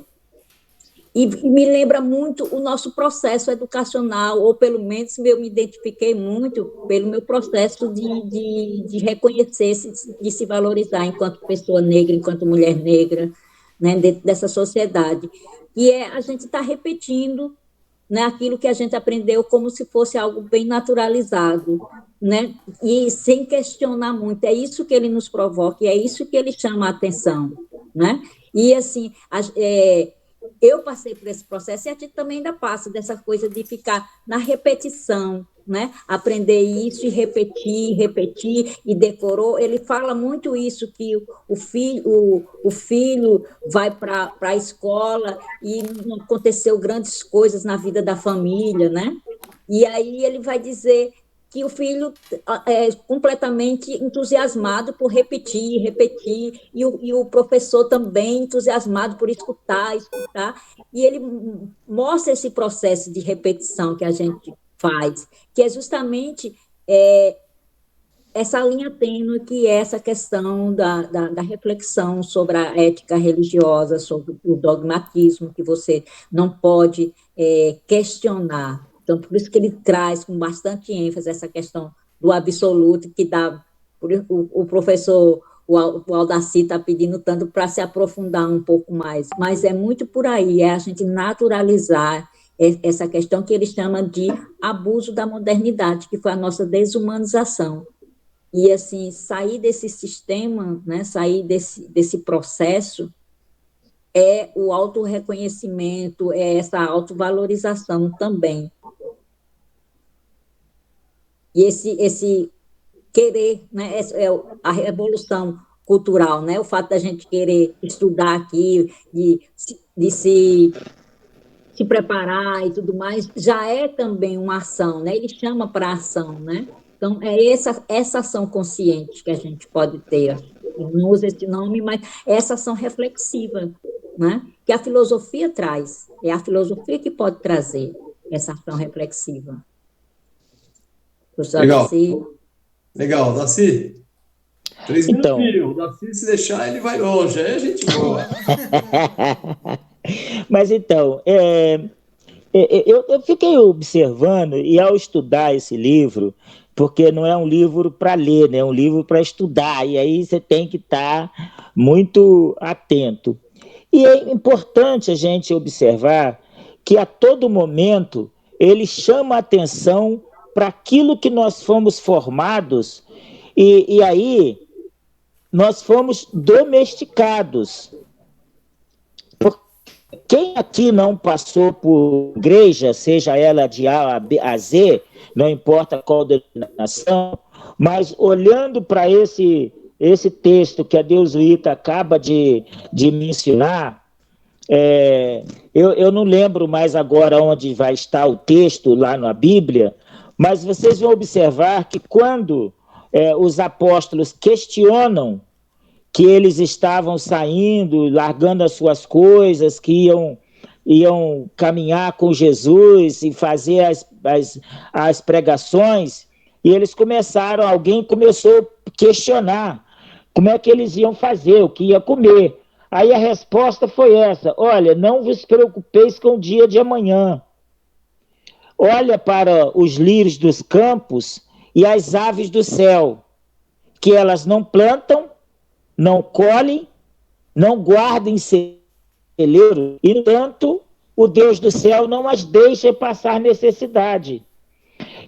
B: E me lembra muito o nosso processo educacional, ou pelo menos eu me identifiquei muito pelo meu processo de reconhecer, de se valorizar enquanto pessoa negra, enquanto mulher negra, né, dentro dessa sociedade. E a gente está repetindo, né, aquilo que a gente aprendeu como se fosse algo bem naturalizado, né, e sem questionar muito. É isso que ele nos provoca, e é isso que ele chama a atenção, né? E, assim, eu passei por esse processo, e a gente também ainda passa dessa coisa de ficar na repetição, né? Aprender isso e repetir, e decorou. Ele fala muito isso, que o filho vai para a escola e não aconteceu grandes coisas na vida da família, né? E aí ele vai dizer que o filho é completamente entusiasmado por repetir, e o professor também entusiasmado por escutar, e ele mostra esse processo de repetição que a gente faz, que é justamente essa linha tênue, que é essa questão da reflexão sobre a ética religiosa, sobre o dogmatismo, que você não pode questionar. Então, por isso que ele traz com bastante ênfase essa questão do absoluto, que dá, o professor, o Aldaci está pedindo tanto para se aprofundar um pouco mais, mas é muito por aí, é a gente naturalizar essa questão que ele chama de abuso da modernidade, que foi a nossa desumanização. E, assim, sair desse sistema, né, sair desse processo, é o autorreconhecimento, é essa autovalorização também. E esse querer, né, é a revolução cultural, né, o fato da gente querer estudar aqui, de se preparar e tudo mais, já é também uma ação, né, ele chama para ação, né? Então, é essa ação consciente que a gente pode ter. Eu não uso esse nome, mas é essa ação reflexiva, né? Que a filosofia traz. É a filosofia que pode trazer essa ação reflexiva.
D: Legal. Legal, Daci. 3
C: Então,
D: minutinhos. O Daci, se deixar, ele vai longe. Aí a gente boa.
C: Mas então, eu fiquei observando, e ao estudar esse livro, porque não é um livro para ler, né? É um livro para estudar, e aí você tem que estar muito atento. E é importante a gente observar que a todo momento ele chama a atenção para aquilo que nós fomos formados, e aí nós fomos domesticados. Quem aqui não passou por igreja, seja ela de A a Z, não importa qual denominação, mas olhando para esse texto que a Deusuíta acaba de me ensinar, eu não lembro mais agora onde vai estar o texto lá na Bíblia, mas vocês vão observar que quando os apóstolos questionam que eles estavam saindo, largando as suas coisas, que iam caminhar com Jesus e fazer as pregações, e eles alguém começou a questionar como é que eles iam fazer, o que ia comer. Aí a resposta foi essa: olha, não vos preocupeis com o dia de amanhã. Olha para os lírios dos campos e as aves do céu, que elas não plantam, não colhem, não guardam em celeiro, e, no entanto, o Deus do céu não as deixa passar necessidade.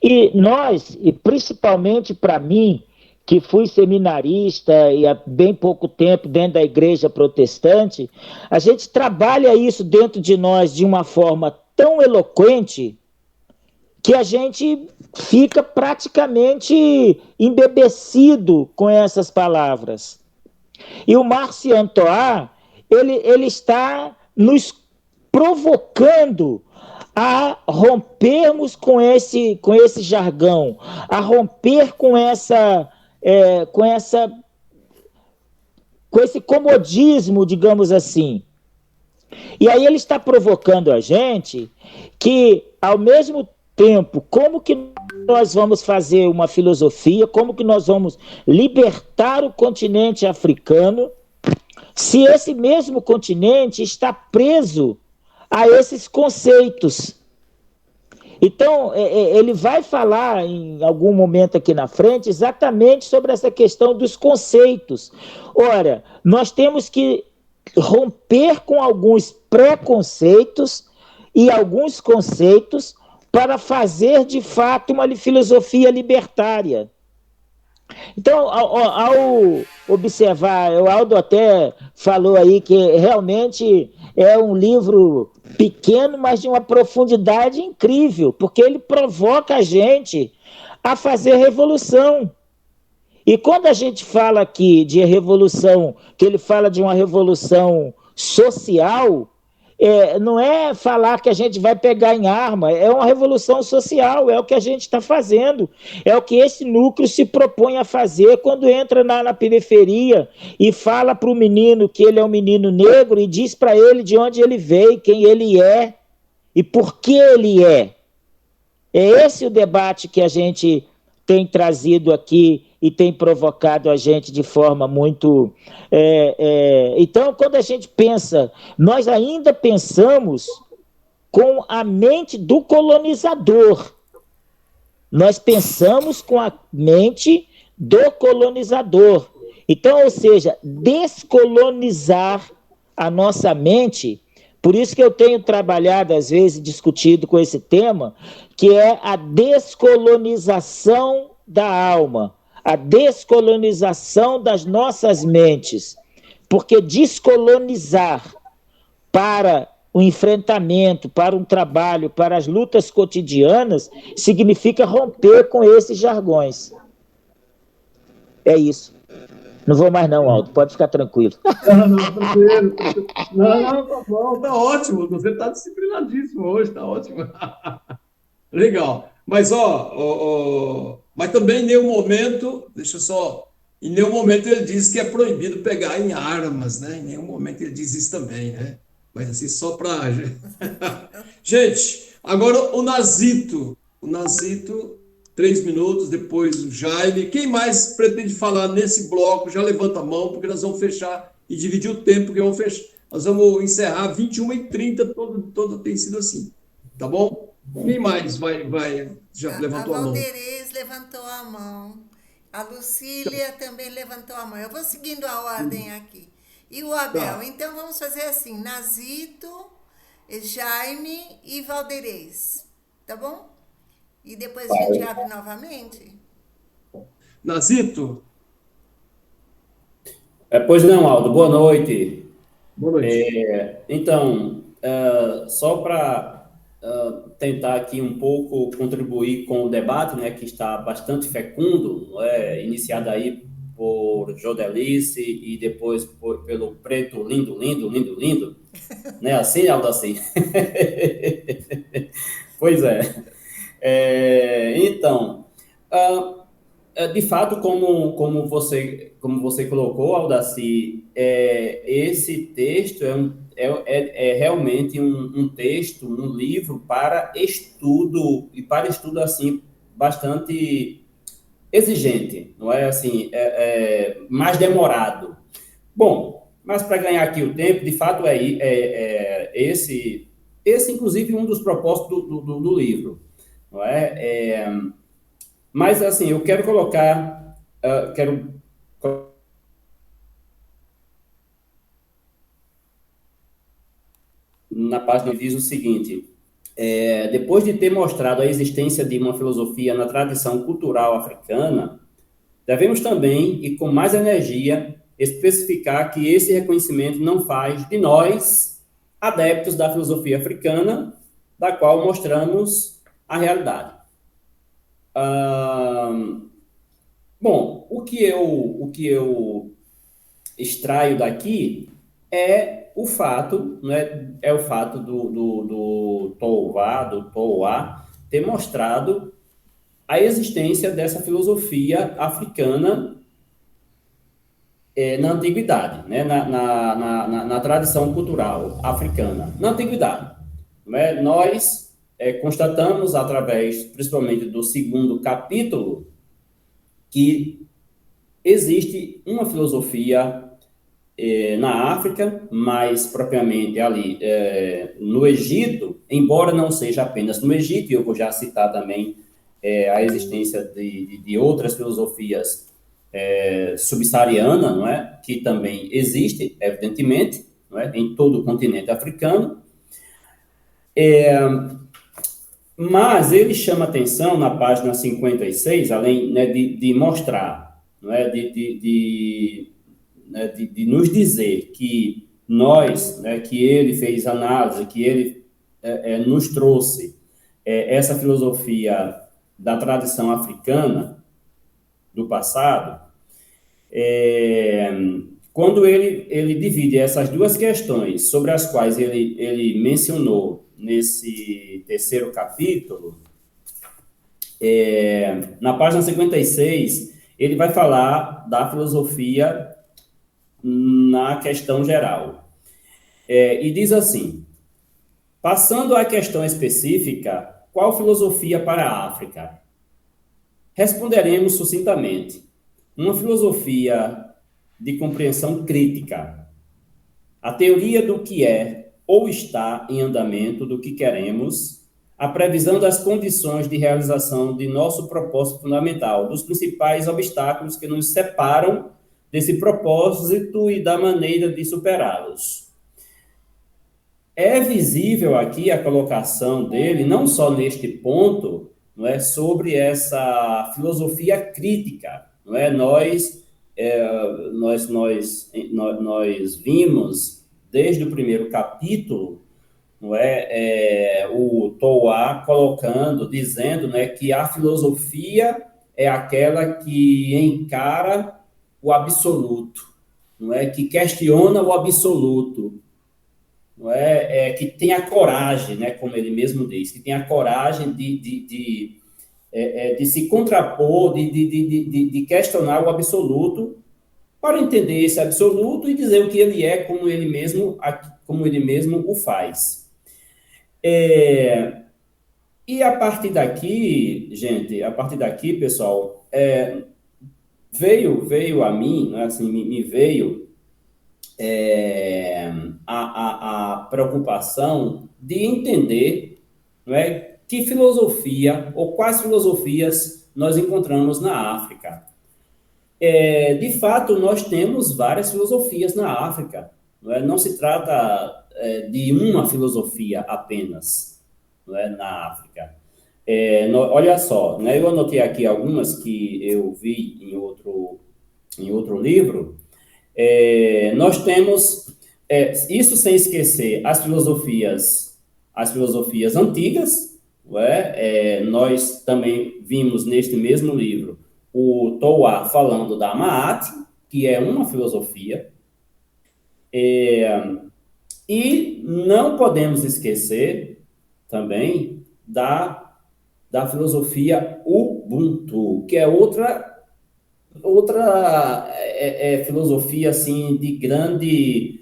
C: E nós, e principalmente para mim, que fui seminarista e há bem pouco tempo dentro da igreja protestante, a gente trabalha isso dentro de nós de uma forma tão eloquente que a gente fica praticamente embebecido com essas palavras. E o Marciano Toá, ele está nos provocando a rompermos com esse jargão, a romper com esse comodismo, digamos assim. E aí ele está provocando a gente que, ao mesmo tempo, como que nós vamos fazer uma filosofia, como que nós vamos libertar o continente africano, se esse mesmo continente está preso a esses conceitos. Então, ele vai falar em algum momento aqui na frente exatamente sobre essa questão dos conceitos. Ora, nós temos que romper com alguns preconceitos e alguns conceitos para fazer, de fato, uma filosofia libertária. Então, ao observar, o Aldo até falou aí que realmente é um livro pequeno, mas de uma profundidade incrível, porque ele provoca a gente a fazer revolução. E quando a gente fala aqui de revolução, que ele fala de uma revolução social, não é falar que a gente vai pegar em arma, é uma revolução social, é o que a gente está fazendo, é o que esse núcleo se propõe a fazer quando entra na periferia e fala para o menino que ele é um menino negro e diz para ele de onde ele veio, quem ele é e por que ele é. É esse o debate que a gente tem trazido aqui e tem provocado a gente de forma muito... Então, quando a gente pensa, nós ainda pensamos com a mente do colonizador. Nós pensamos com a mente do colonizador. Então, ou seja, descolonizar a nossa mente. Por isso que eu tenho trabalhado, às vezes, discutido com esse tema, que é a descolonização da alma, a descolonização das nossas mentes. Porque descolonizar para o enfrentamento, para um trabalho, para as lutas cotidianas, significa romper com esses jargões. É isso. Não vou mais não, Aldo, pode ficar tranquilo.
D: Tranquilo. Não, tá bom, tá ótimo, você está disciplinadíssimo hoje, tá ótimo. Legal. Mas, mas também em nenhum momento, em nenhum momento ele diz que é proibido pegar em armas, né? Em nenhum momento ele diz isso também, né? Mas assim, só para... Gente, agora o Nazito. 3 minutos, depois o Jaime. Quem mais pretende falar nesse bloco, já levanta a mão, porque nós vamos fechar e dividir o tempo, porque nós vamos encerrar 21h30, todo tem sido assim. Tá bom? Quem mais já levantou a mão?
A: A Valderez levantou a mão. A Lucília também levantou a mão. Eu vou seguindo a ordem aqui. E o Abel?
D: Tá.
A: Então vamos fazer assim: Nazito, Jaime e Valderez. Tá bom? E depois a gente abre novamente.
D: Nazito?
H: Pois não, Aldo. Boa noite.
D: Boa noite.
H: Então, só para tentar aqui um pouco contribuir com o debate, né, que está bastante fecundo, iniciado aí por Jodelice e depois pelo Preto Lindo, né, assim, Aldo, assim? Pois é. Então, de fato, como você colocou, Aldaci, esse texto é realmente um texto, um livro para estudo, e para estudo, assim, bastante exigente, não é assim, mais demorado. Bom, mas para ganhar aqui o tempo, de fato, esse inclusive, um dos propósitos do livro. Não é? Mas, assim, eu quero colocar... Na página diz o seguinte: depois de ter mostrado a existência de uma filosofia na tradição cultural africana, devemos também, e com mais energia, especificar que esse reconhecimento não faz de nós adeptos da filosofia africana, da qual mostramos a realidade. Bom, o que eu extraio daqui é o fato, né, o fato do Toowa ter mostrado a existência dessa filosofia africana na antiguidade, né, na tradição cultural africana, na antiguidade. Né? Nós constatamos, através, principalmente, do 2º capítulo, que existe uma filosofia na África, mais propriamente ali no Egito, embora não seja apenas no Egito, e eu vou já citar também a existência de outras filosofias subsaarianas, não é? Que também existe, evidentemente, não é? Em todo o continente africano. Mas ele chama atenção na página 56, além, né, de mostrar, não é? de nos dizer que nós, né, que ele fez análise, que ele nos trouxe essa filosofia da tradição africana do passado, quando ele divide essas duas questões sobre as quais ele mencionou nesse terceiro capítulo, na página 56, ele vai falar da filosofia na questão geral. E diz assim: passando à questão específica, qual filosofia para a África? Responderemos sucintamente: uma filosofia de compreensão crítica, a teoria do que é ou está em andamento do que queremos, a previsão das condições de realização de nosso propósito fundamental, dos principais obstáculos que nos separam desse propósito e da maneira de superá-los. É visível aqui a colocação dele, não só neste ponto, não é, sobre essa filosofia crítica, não é? Nós vimos desde o primeiro capítulo, não é, o Toa colocando, dizendo, né, que a filosofia é aquela que encara o absoluto, não é, que questiona o absoluto, não é, que tem a coragem, né, como ele mesmo diz, que tem a coragem de se contrapor, de questionar o absoluto, para entender esse absoluto e dizer o que ele é, como ele mesmo o faz. E a partir daqui, gente, pessoal, veio a mim, né, assim, me veio a preocupação de entender, não é, que filosofia ou quais filosofias nós encontramos na África. De fato, nós temos várias filosofias na África. Não se trata de uma filosofia apenas, não é, na África. Olha só, né, eu anotei aqui algumas que eu vi em outro livro. Nós temos, isso sem esquecer as filosofias antigas, não é? Nós também vimos neste mesmo livro o Toa falando da Maat, que é uma filosofia, e não podemos esquecer também da filosofia Ubuntu, que é outra filosofia assim de grande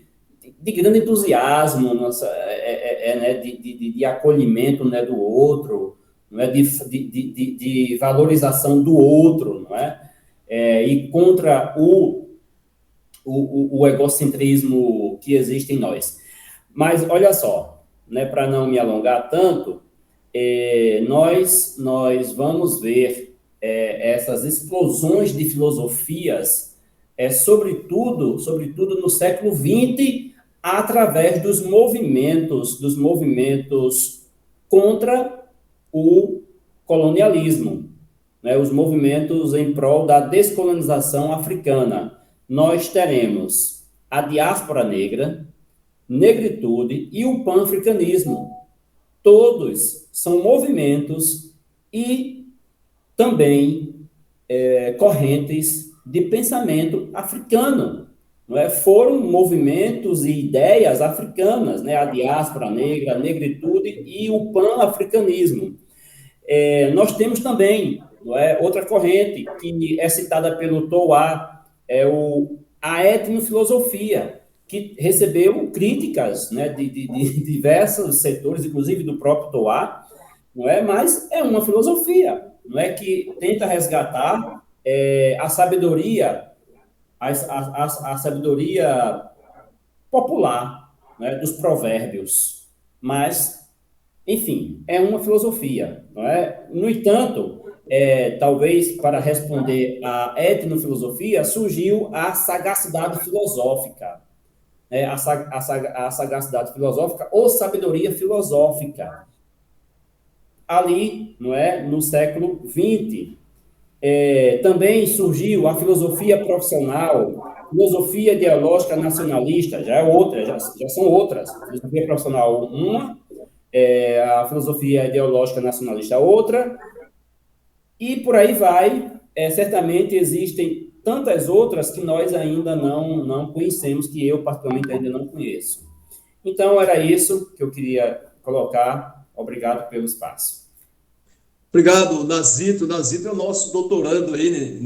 H: entusiasmo, né, de acolhimento, né, do outro, não é, de valorização do outro, não é? E contra o egocentrismo que existe em nós. Mas olha só, né, para não me alongar tanto, nós vamos ver essas explosões de filosofias, sobretudo no século XX, através dos movimentos contra o colonialismo, né, os movimentos em prol da descolonização africana. Nós teremos a diáspora negra, negritude e o pan-africanismo. Todos são movimentos e também correntes de pensamento africano, não é? Foram movimentos e ideias africanas, né? A diáspora negra, a negritude e o pan-africanismo. Nós temos também, não é, outra corrente que é citada pelo Toa, a etnofilosofia, que recebeu críticas, né, de diversos setores, inclusive do próprio Toa, não é? Mas é uma filosofia, não é, que tenta resgatar a sabedoria a sabedoria popular, né, dos provérbios, mas, enfim, é uma filosofia, não é? No entanto, talvez para responder à etnofilosofia, surgiu a sagacidade filosófica, né? A sagacidade filosófica ou sabedoria filosófica, ali, não é? No século XX. Também surgiu a filosofia profissional, filosofia ideológica nacionalista, já é outra, já são outras. A filosofia profissional, uma, a filosofia ideológica nacionalista, outra, e por aí vai. Certamente existem tantas outras que nós ainda não conhecemos, que eu, particularmente, ainda não conheço. Então, era isso que eu queria colocar. Obrigado pelo espaço.
D: Obrigado, Nazito. Nazito é o nosso doutorando aí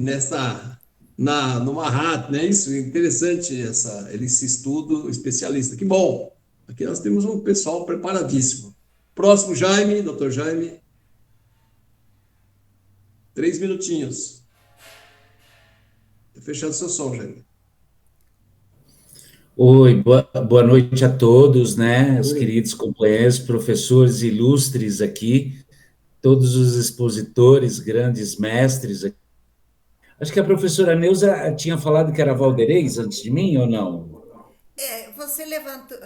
D: no Mahat, não é isso? Interessante esse estudo especialista. Que bom! Aqui nós temos um pessoal preparadíssimo. Próximo, Jaime, doutor Jaime. 3 minutinhos. Está fechando seu som, Jaime.
I: Oi, boa noite a todos, né? Os queridos companheiros, professores ilustres aqui, todos os expositores, grandes mestres. Acho que a professora Neuza tinha falado que era Valderez antes de mim, ou não?
A: Você levantou...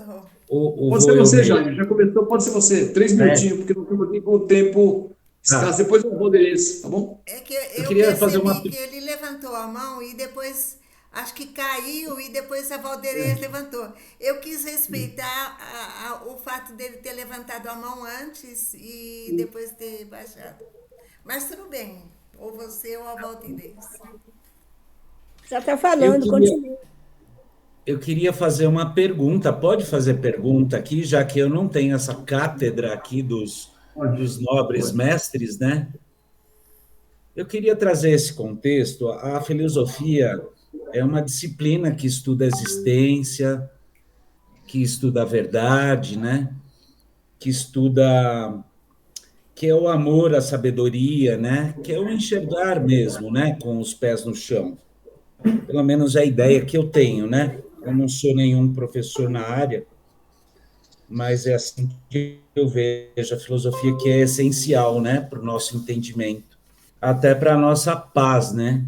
D: Pode ser você, Jaime, já começou, pode ser você. 3 minutinhos, porque nós estamos aqui com o tempo escasso. Depois eu vou Valderez, tá bom?
A: É que eu percebi que ele levantou a mão e depois... Acho que caiu e depois a Valderez levantou. Eu quis respeitar o fato dele ter levantado a mão antes e depois ter baixado. Mas tudo bem, ou você ou a Valderez.
J: Já está falando, continua.
I: Eu queria fazer uma pergunta. Pode fazer pergunta aqui, já que eu não tenho essa cátedra aqui dos nobres mestres, né? Eu queria trazer esse contexto. A filosofia é uma disciplina que estuda a existência, que estuda a verdade, né? Que é o amor, a sabedoria, né? Que é o enxergar mesmo, né? Com os pés no chão. Pelo menos é a ideia que eu tenho, né? Eu não sou nenhum professor na área, mas é assim que eu vejo a filosofia, que é essencial, né? Para o nosso entendimento, até para a nossa paz, né?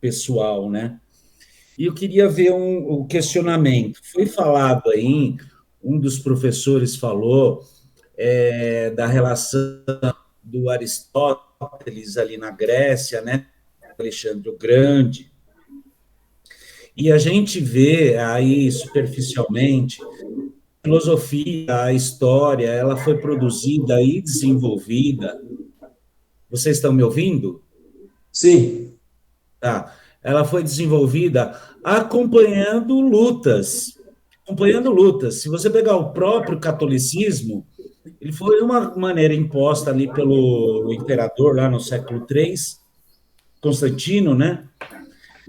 I: Pessoal, né? E eu queria ver um questionamento. Foi falado aí, um dos professores falou da relação do Aristóteles ali na Grécia, né? Alexandre o Grande. E a gente vê aí, superficialmente, a filosofia, a história, ela foi produzida e desenvolvida. Vocês estão me ouvindo?
D: Sim.
I: Tá. Ela foi desenvolvida acompanhando lutas. Se você pegar o próprio catolicismo, ele foi de uma maneira imposta ali pelo imperador lá no século III, Constantino, né?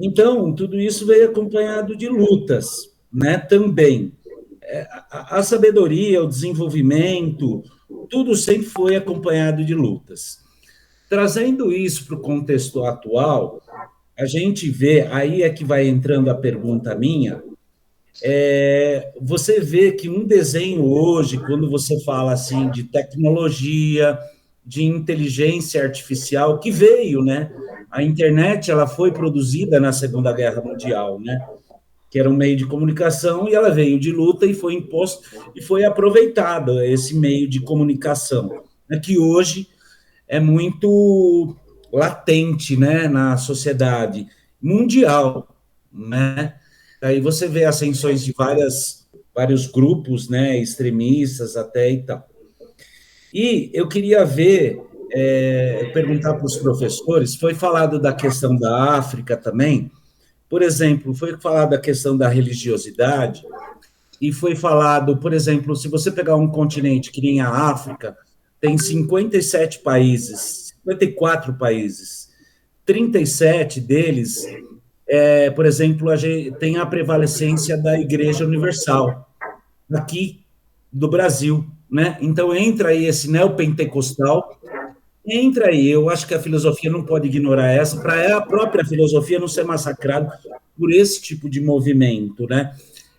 I: Então, tudo isso veio acompanhado de lutas, né? Também. A sabedoria, o desenvolvimento, tudo sempre foi acompanhado de lutas. Trazendo isso para o contexto atual, a gente vê, aí é que vai entrando a pergunta minha, você vê que um desenho hoje, quando você fala assim de tecnologia, de inteligência artificial, que veio, né? A internet, ela foi produzida na Segunda Guerra Mundial, né? Que era um meio de comunicação, e ela veio de luta e foi imposto, e foi aproveitado esse meio de comunicação, né? Que hoje é muito latente, né, na sociedade mundial, né? Aí você vê ascensões de vários grupos, né, extremistas até e tal. E eu queria perguntar para os professores, foi falado da questão da África também, por exemplo, foi falado da questão da religiosidade, e foi falado, por exemplo, se você pegar um continente que nem a África, tem 57 países, 54 países, 37 deles, por exemplo, tem a prevalecência da Igreja Universal, aqui do Brasil, né? Então, entra aí esse neopentecostal, entra aí. Eu acho que a filosofia não pode ignorar essa, para a própria filosofia não ser massacrada por esse tipo de movimento, né?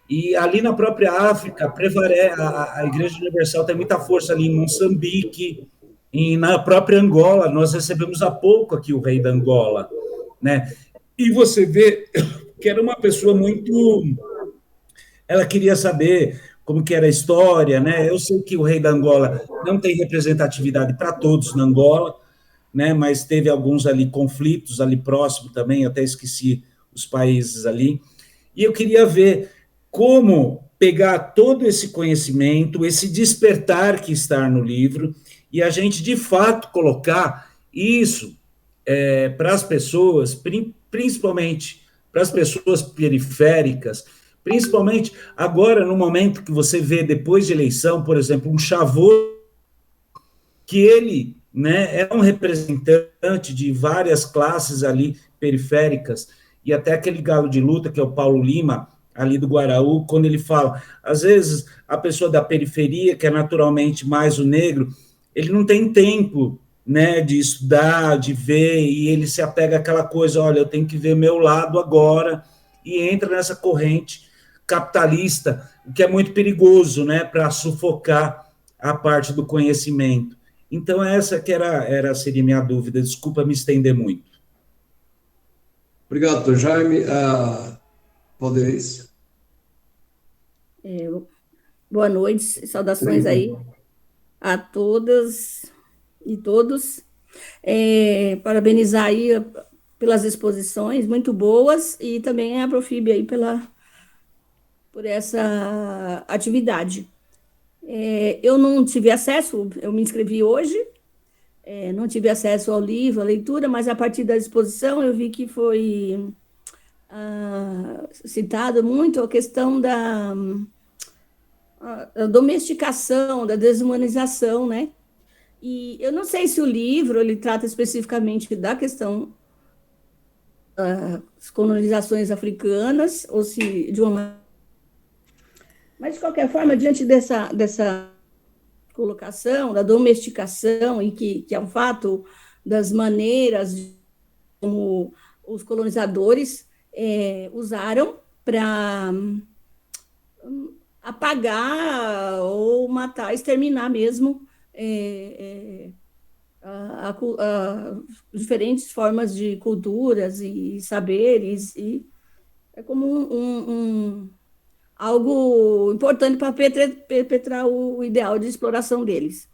I: E ali na própria África, a Igreja Universal tem muita força ali em Moçambique, e na própria Angola. Nós recebemos há pouco aqui o rei da Angola, né? E você vê que era uma pessoa muito... Ela queria saber como que era a história, né? Eu sei que o rei da Angola não tem representatividade para todos na Angola, né? Mas teve alguns ali conflitos ali próximo também, até esqueci os países ali. E eu queria ver como pegar todo esse conhecimento, esse despertar que está no livro, e a gente, de fato, colocar isso para as pessoas, principalmente para as pessoas periféricas, principalmente agora, no momento que você vê, depois de eleição, por exemplo, um Chavô, que ele, né, é um representante de várias classes ali periféricas, e até aquele galo de luta, que é o Paulo Lima, ali do Guaraú, quando ele fala, às vezes, a pessoa da periferia, que é naturalmente mais o negro, ele não tem tempo, né, de estudar, de ver, e ele se apega àquela coisa, olha, eu tenho que ver meu lado agora, e entra nessa corrente capitalista, o que é muito perigoso, né, para sufocar a parte do conhecimento. Então, essa que seria minha dúvida. Desculpa me estender muito.
D: Obrigado, doutor Jaime. Valdez.
J: Boa noite, saudações aí a todas e todos. Parabenizar aí pelas exposições muito boas e também a Profib aí por essa atividade. Eu não tive acesso, eu me inscrevi hoje, não tive acesso ao livro, à leitura, mas a partir da exposição eu vi que foi citado muito a questão da domesticação, da desumanização, né? E eu não sei se o livro ele trata especificamente da questão das colonizações africanas, ou se de uma... Mas, de qualquer forma, diante dessa colocação, da domesticação, e que é um fato das maneiras como os colonizadores usaram para apagar ou matar, exterminar mesmo diferentes formas de culturas e saberes, e é como algo importante para perpetrar o ideal de exploração deles.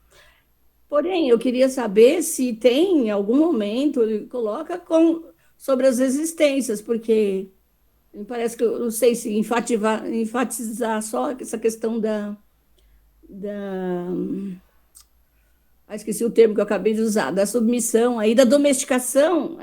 J: Porém, eu queria saber se tem, em algum momento, ele coloca sobre as resistências, porque me parece que eu não sei se enfatizar só essa questão esqueci o termo que eu acabei de usar, da submissão, aí, da domesticação,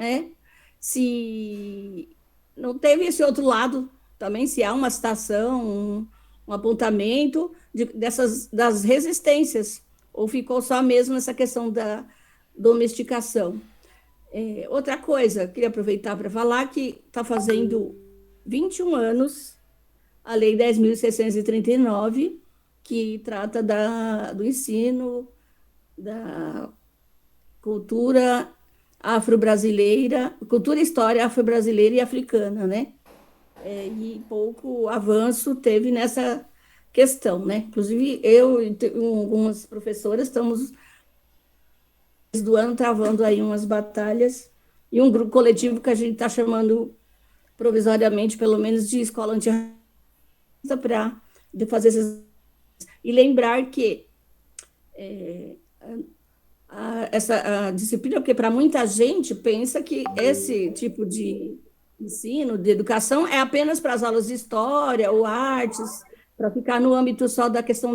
J: se não teve esse outro lado também, se há uma citação, um apontamento das resistências, ou ficou só mesmo nessa questão da domesticação. Outra coisa, queria aproveitar para falar que está fazendo 21 anos a Lei 10.639, que trata do ensino da cultura afro-brasileira, cultura e história afro-brasileira e africana, né? E pouco avanço teve nessa questão, né? Inclusive, eu e algumas professoras estamos do ano travando aí umas batalhas, e um grupo coletivo que a gente está chamando provisoriamente, pelo menos, de escola antirracista, para fazer essas... E lembrar que essa disciplina, porque para muita gente pensa que esse tipo de ensino, de educação, é apenas para as aulas de história ou artes, para ficar no âmbito só da questão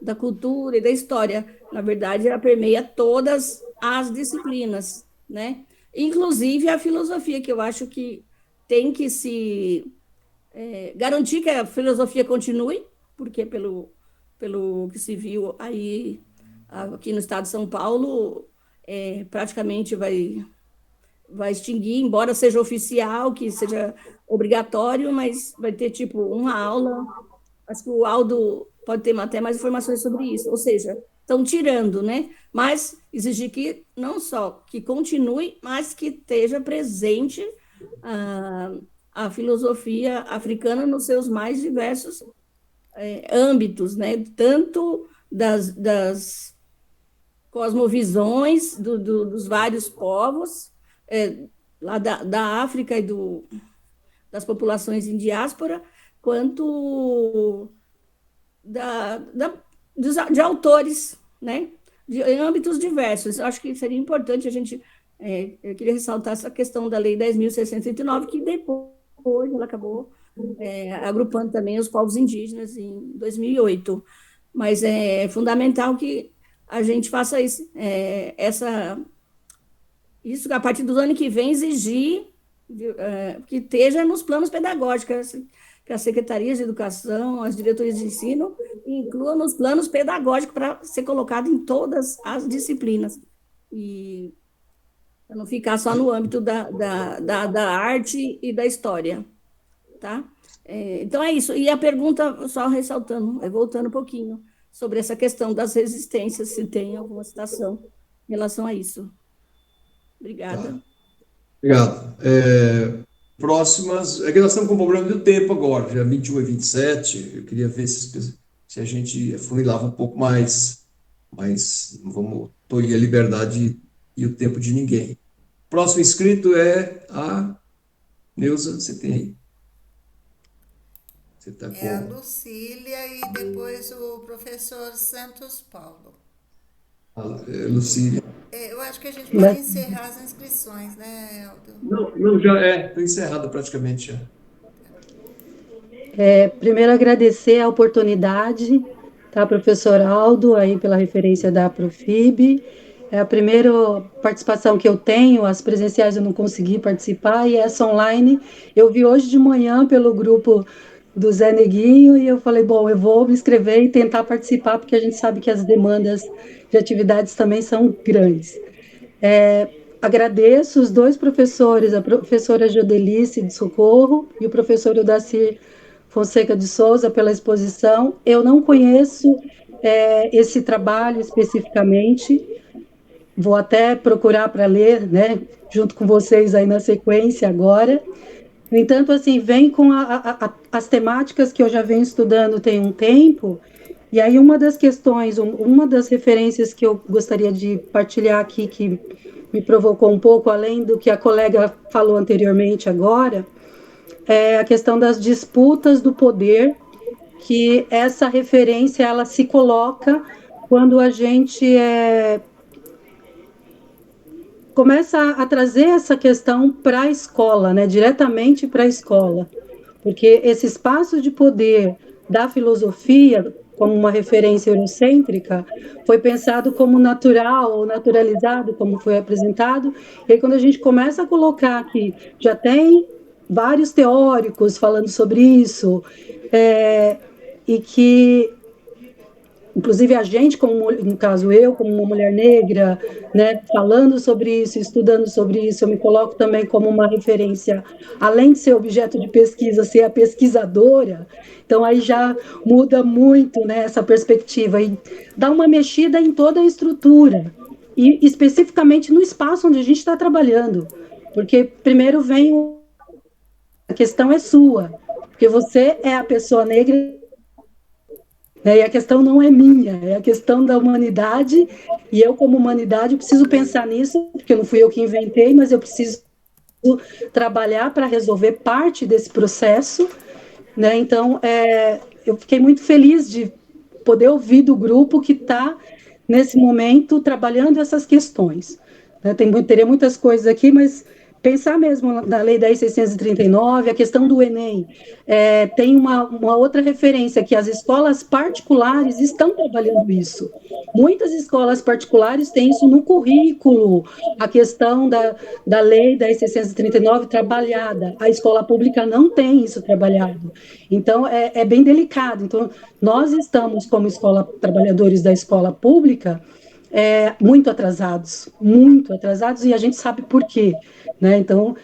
J: da cultura e da história. Na verdade, ela permeia todas as disciplinas, né? Inclusive a filosofia, que eu acho que tem que se garantir que a filosofia continue, porque pelo que se viu aí aqui no estado de São Paulo, praticamente vai extinguir, embora seja oficial, que seja obrigatório, mas vai ter, tipo, uma aula. Acho que o Aldo pode ter até mais informações sobre isso. Ou seja, estão tirando, né? Mas exigir que não só que continue, mas que esteja presente a filosofia africana nos seus mais diversos âmbitos, né? Tanto das cosmovisões dos vários povos, lá da África e das populações em diáspora, quanto de autores, né? Em âmbitos diversos. Eu acho que seria importante a gente... eu queria ressaltar essa questão da Lei 10.639, que depois ela acabou agrupando também os povos indígenas em 2008. Mas é fundamental que a gente faça isso, isso a partir do ano que vem, exigir que esteja nos planos pedagógicos, que as secretarias de educação, as diretorias de ensino, incluam nos planos pedagógicos para ser colocado em todas as disciplinas. E para não ficar só no âmbito da arte e da história. Tá? Então, é isso. E a pergunta, só ressaltando, voltando um pouquinho, sobre essa questão das resistências, se tem alguma citação em relação a isso. Obrigada.
D: Tá. Obrigado. Próximas, é que nós estamos com problema do tempo agora, já 21 e 27, eu queria ver se a gente afunilava um pouco mais, mas não vamos tolir a liberdade e o tempo de ninguém. Próximo inscrito é a Neuza, você tem aí? Você tá com...
A: É a Lucília e depois o professor Santos Paulo.
D: Lucília.
A: Eu acho que a gente pode encerrar as inscrições, né, Eldo?
D: Não, já está encerrada praticamente.
K: Primeiro, agradecer a oportunidade, tá, professor Aldo, aí pela referência da Profib. É a primeira participação que eu tenho, as presenciais eu não consegui participar, e essa online eu vi hoje de manhã pelo grupo do Zé Neguinho, e eu falei, bom, eu vou me inscrever e tentar participar, porque a gente sabe que as demandas de atividades também são grandes. Agradeço os dois professores, a professora Jodelice de Socorro e o professor Odacir Fonseca de Souza pela exposição. Eu não conheço esse trabalho especificamente, vou até procurar para ler, né, junto com vocês aí na sequência agora. No entanto, assim, vem com as temáticas que eu já venho estudando tem um tempo, e aí uma das questões, uma das referências que eu gostaria de partilhar aqui, que me provocou um pouco, além do que a colega falou anteriormente agora, é a questão das disputas do poder, que essa referência, ela se coloca quando a gente começa a trazer essa questão para a escola, né, diretamente para a escola, porque esse espaço de poder da filosofia, como uma referência eurocêntrica, foi pensado como natural ou naturalizado, como foi apresentado, e aí quando a gente começa a colocar que já tem vários teóricos falando sobre isso, e que, inclusive a gente, como, no caso eu, como uma mulher negra, né, falando sobre isso, estudando sobre isso, eu me coloco também como uma referência, além de ser objeto de pesquisa, ser a pesquisadora, então aí já muda muito, né, essa perspectiva, e dá uma mexida em toda a estrutura, e especificamente no espaço onde a gente está trabalhando, porque primeiro vem a questão é sua, porque você é a pessoa negra, e a questão não é minha, é a questão da humanidade, e eu, como humanidade, preciso pensar nisso, porque não fui eu que inventei, mas eu preciso trabalhar para resolver parte desse processo, né? Então, eu fiquei muito feliz de poder ouvir do grupo que está, nesse momento, trabalhando essas questões. Né? Teria muitas coisas aqui, mas pensar mesmo na Lei 10.639, a questão do Enem, tem uma outra referência, que as escolas particulares estão trabalhando isso. Muitas escolas particulares têm isso no currículo, a questão da Lei 10.639 trabalhada. A escola pública não tem isso trabalhado. Então, é bem delicado. Então, nós estamos, como trabalhadores da escola pública, muito atrasados, e a gente sabe por quê, né? Então,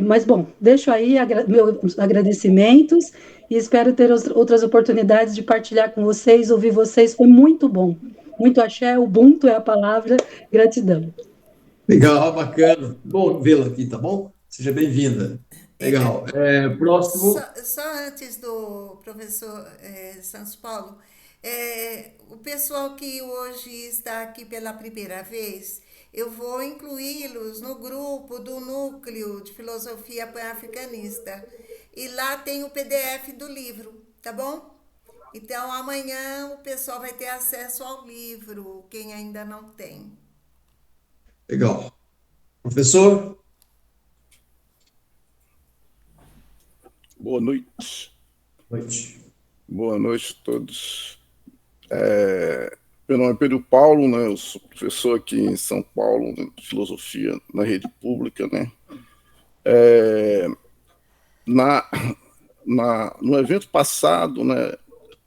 K: mas bom, deixo aí meus agradecimentos e espero ter outras oportunidades de partilhar com vocês, ouvir vocês, foi muito bom, muito axé, Ubuntu é a palavra Gratidão.
D: Legal, bacana. Bom vê-la aqui, tá bom? Seja bem-vinda. Legal. Próximo.
A: Só antes do professor Santos Paulo, o pessoal que hoje está aqui pela primeira vez, eu vou incluí-los no grupo do Núcleo de Filosofia Pan-Africanista. E lá tem o PDF do livro, tá bom? Então, amanhã o pessoal vai ter acesso ao livro, quem ainda não tem.
D: Legal. Professor?
L: Boa noite.
D: Noite.
L: Boa noite a todos. Meu nome é Pedro Paulo, né? Eu sou professor aqui em São Paulo, né, de filosofia na rede pública, né? No evento passado, né,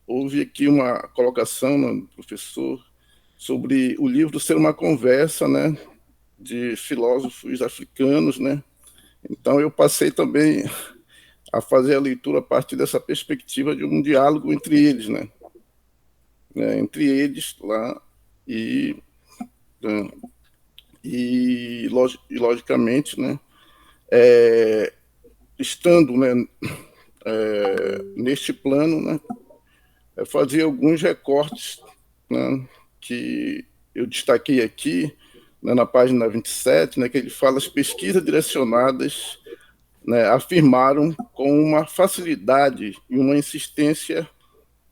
L: houve aqui uma colocação, né, do professor sobre o livro Ser uma Conversa, né, de filósofos africanos, né? Então eu passei também a fazer a leitura a partir dessa perspectiva de um diálogo entre eles, né? Entre eles lá e logicamente, né? Estando, né, neste plano, né, fazer alguns recortes, né, que eu destaquei aqui, né, na página 27, né, que ele fala: as pesquisas direcionadas, né, afirmaram com uma facilidade e uma insistência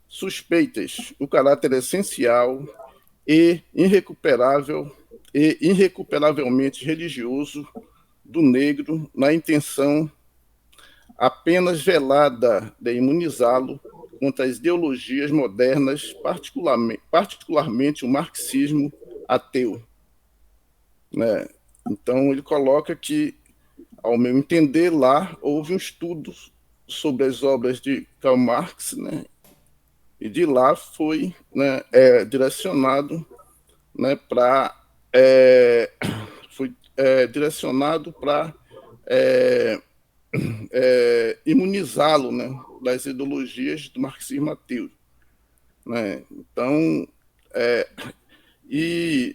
L: suspeitas o caráter essencial e irrecuperavelmente religioso do negro, na intenção apenas velada de imunizá-lo contra as ideologias modernas, particularmente o marxismo ateu, né? Então ele coloca que, ao meu entender, lá houve um estudo sobre as obras de Karl Marx, né? E de lá foi, né, direcionado, né, para imunizá-lo, né, das ideologias do marxismo ateu, né? Então, e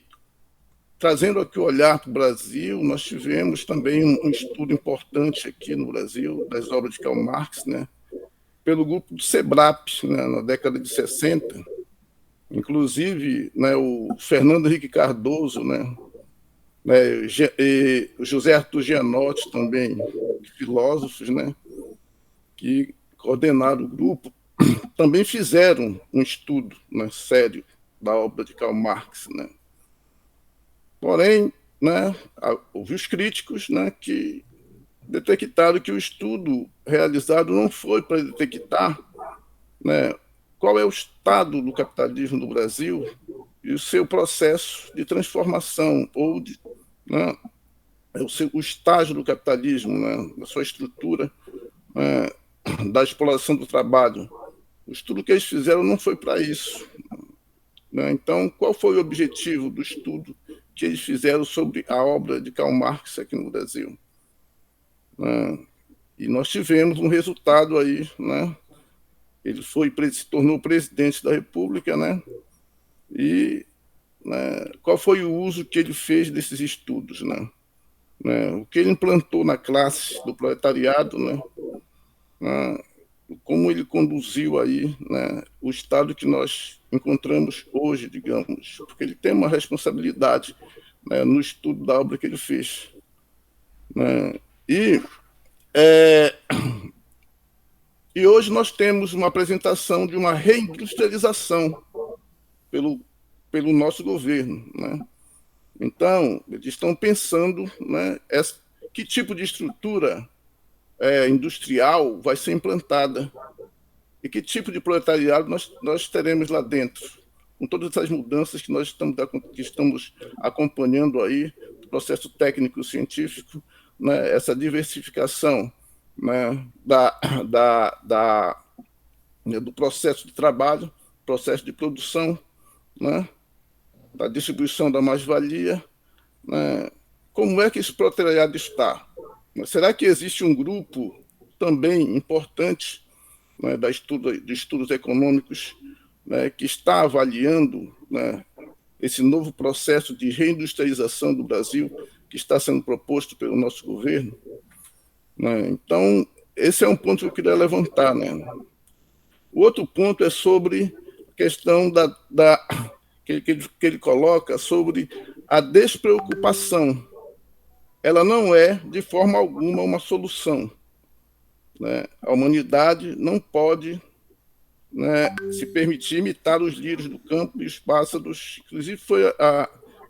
L: trazendo aqui o olhar para o Brasil, nós tivemos também um estudo importante aqui no Brasil das obras de Karl Marx, né, pelo grupo do SEBRAP, né, na década de 60. Inclusive, né, o Fernando Henrique Cardoso, né, e o José Arthur Gianotti também, filósofos, né, que coordenaram o grupo, também fizeram um estudo, né, sério da obra de Karl Marx, né. Porém, né, houve os críticos, né, que detectaram que o estudo realizado não foi para detectar, né, qual é o estado do capitalismo no Brasil e o seu processo de transformação, ou né, o estágio do capitalismo, né, a sua estrutura, né, da exploração do trabalho. O estudo que eles fizeram não foi para isso, né? Então, qual foi o objetivo do estudo que eles fizeram sobre a obra de Karl Marx aqui no Brasil? E nós tivemos um resultado aí, né? Ele se tornou presidente da República, né? E, né, qual foi o uso que ele fez desses estudos, né? O que ele implantou na classe do proletariado, né? Como ele conduziu aí, né, o estado que nós encontramos hoje, digamos, porque ele tem uma responsabilidade, né, no estudo da obra que ele fez, né? E hoje nós temos uma apresentação de uma reindustrialização pelo nosso governo, né? Então, eles estão pensando, né, que tipo de estrutura industrial vai ser implantada e que tipo de proletariado nós teremos lá dentro, com todas essas mudanças que nós estamos acompanhando aí, do processo técnico-científico, né, essa diversificação, né, do processo de trabalho, processo de produção, né, da distribuição da mais-valia, né? Como é que esse proletariado está? Será que existe um grupo também importante, né, de estudos econômicos, né, que está avaliando, né, esse novo processo de reindustrialização do Brasil que está sendo proposto pelo nosso governo, né? Então, esse é um ponto que eu queria levantar, né? O outro ponto é sobre a questão que ele coloca sobre a despreocupação. Ela não é, de forma alguma, uma solução, né? A humanidade não pode, né, se permitir imitar os lírios do campo e os pássaros. Inclusive,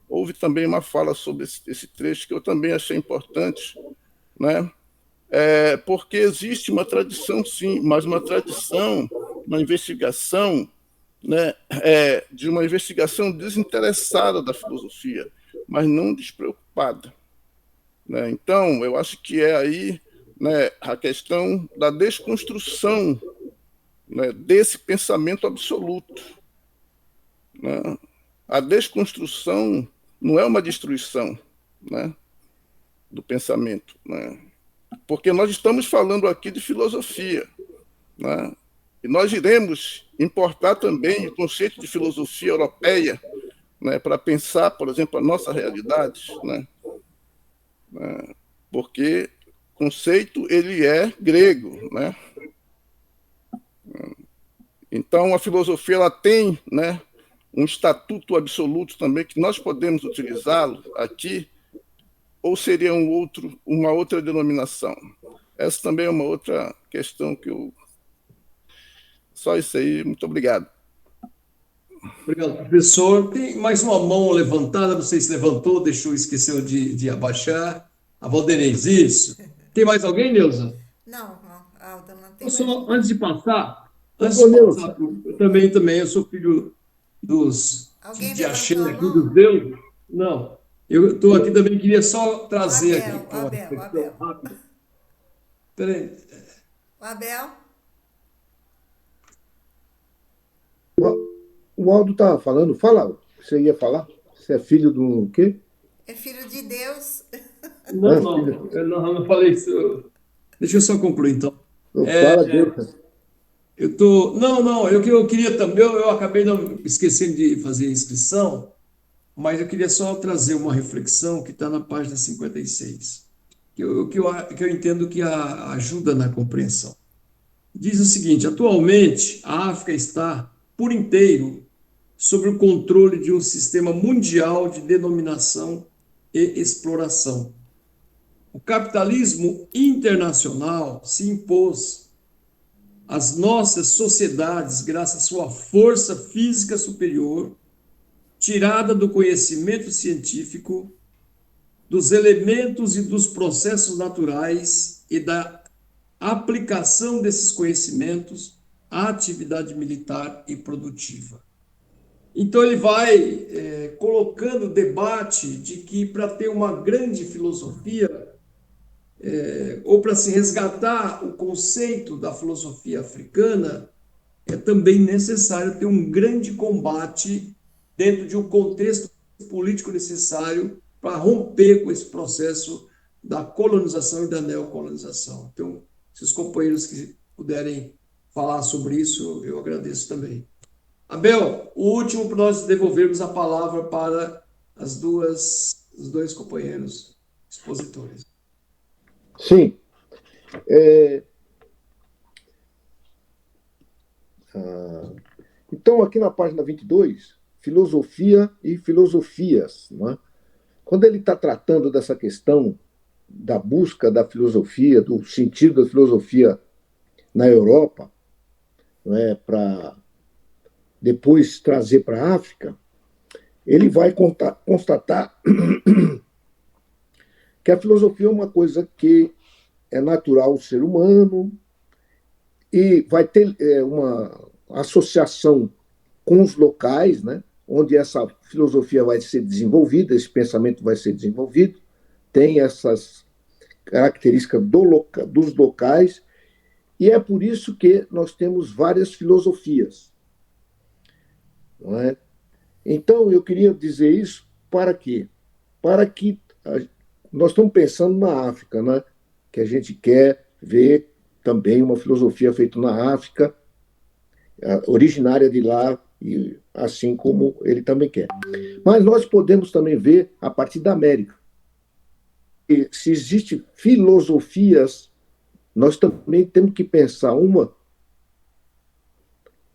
L: houve também uma fala sobre esse trecho que eu também achei importante, né? Porque existe uma tradição, sim, mas uma tradição, uma investigação, né, de uma investigação desinteressada da filosofia, mas não despreocupada, né? Então, eu acho que é aí, né, a questão da desconstrução, né, desse pensamento absoluto, né? A desconstrução não é uma destruição, né, do pensamento, né? Porque nós estamos falando aqui de filosofia, né? E nós iremos importar também o conceito de filosofia europeia, né, para pensar, por exemplo, a nossa realidade, né? Porque o conceito ele é grego, né? Então, a filosofia ela tem, né, um estatuto absoluto também, que nós podemos utilizá-lo aqui, ou seria uma outra denominação? Essa também é uma outra questão que eu... Só isso aí, muito obrigado.
D: Obrigado, professor. Tem mais uma mão levantada, não sei se levantou, esqueceu de abaixar. A Valdenez, isso. Tem mais alguém, Neuza?
A: Não, Alda, não tem
D: Só,
A: mais.
D: antes de passar, eu também, eu sou filho de Axé aqui, dos Deus. Não, eu estou aqui também, queria só trazer aqui uma reflexão rápida. Peraí.
A: Abel?
M: O Aldo estava falando, fala, você ia falar? Você é filho do quê?
A: É filho de Deus.
D: Não, eu não falei isso. Deixa eu só concluir, então.
M: Fala, Deus.
D: Eu queria também, eu acabei não esquecendo de fazer a inscrição, mas eu queria só trazer uma reflexão que está na página 56, que eu entendo que ajuda na compreensão. Diz o seguinte: atualmente, a África está, por inteiro, sob o controle de um sistema mundial de denominação e exploração. O capitalismo internacional se impôs às nossas sociedades graças à sua força física superior, tirada do conhecimento científico, dos elementos e dos processos naturais e da aplicação desses conhecimentos à atividade militar e produtiva. Então, ele vai colocando o debate de que, para ter uma grande filosofia, ou para se resgatar o conceito da filosofia africana, é também necessário ter um grande combate dentro de um contexto político necessário para romper com esse processo da colonização e da neocolonização. Então, se os companheiros que puderem falar sobre isso, eu agradeço também. Abel, o último para nós devolvermos a palavra para os dois companheiros expositores.
M: Sim. Então, aqui na página 22, filosofia e filosofias, não é? Quando ele está tratando dessa questão da busca da filosofia, do sentido da filosofia na Europa, não é, para depois trazer para a África, ele vai constatar que a filosofia é uma coisa que é natural ao ser humano e vai ter uma associação com os locais, né, onde essa filosofia vai ser desenvolvida, esse pensamento vai ser desenvolvido, tem essas características dos locais, e é por isso que nós temos várias filosofias. Não é? Então, eu queria dizer isso para quê? Para que nós estamos pensando na África, né? Que a gente quer ver também uma filosofia feita na África, originária de lá, e assim como ele também quer. Mas nós podemos também ver a partir da América. E se existem filosofias, nós também temos que pensar uma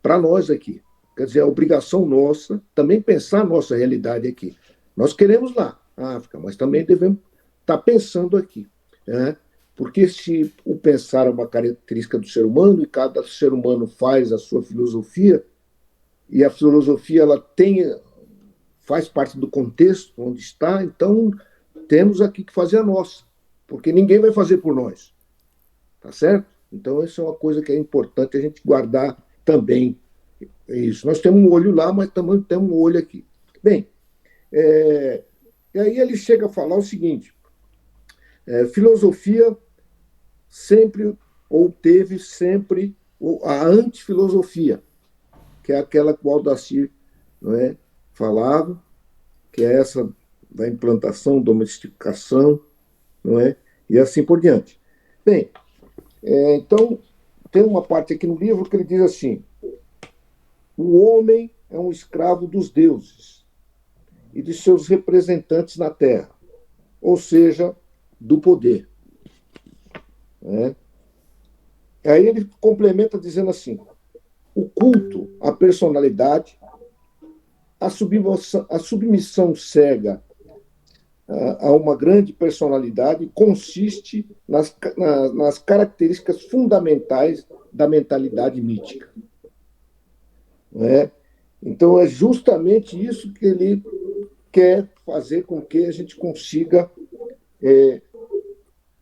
M: para nós aqui. Quer dizer, a obrigação nossa também pensar a nossa realidade aqui. Nós queremos lá, a África, mas também devemos estar pensando aqui. Né? Porque se o pensar é uma característica do ser humano, e cada ser humano faz a sua filosofia, e a filosofia ela faz parte do contexto onde está, então temos aqui que fazer a nossa, porque ninguém vai fazer por nós. Tá certo? Então, isso é uma coisa que é importante a gente guardar também. Isso. Nós temos um olho lá, mas também temos um olho aqui. Bem, e aí ele chega a falar o seguinte: filosofia sempre, ou teve sempre, a antifilosofia, que é aquela que o Aldacir, não é, falava, que é essa da implantação, domesticação, não é? E assim por diante. Bem, então, tem uma parte aqui no livro que ele diz assim: o homem é um escravo dos deuses e de seus representantes na terra, ou seja, do poder. Aí ele complementa dizendo assim: o culto à personalidade, a submissão cega a uma grande personalidade consiste nas características fundamentais da mentalidade mítica. Então, é justamente isso que ele quer fazer com que a gente consiga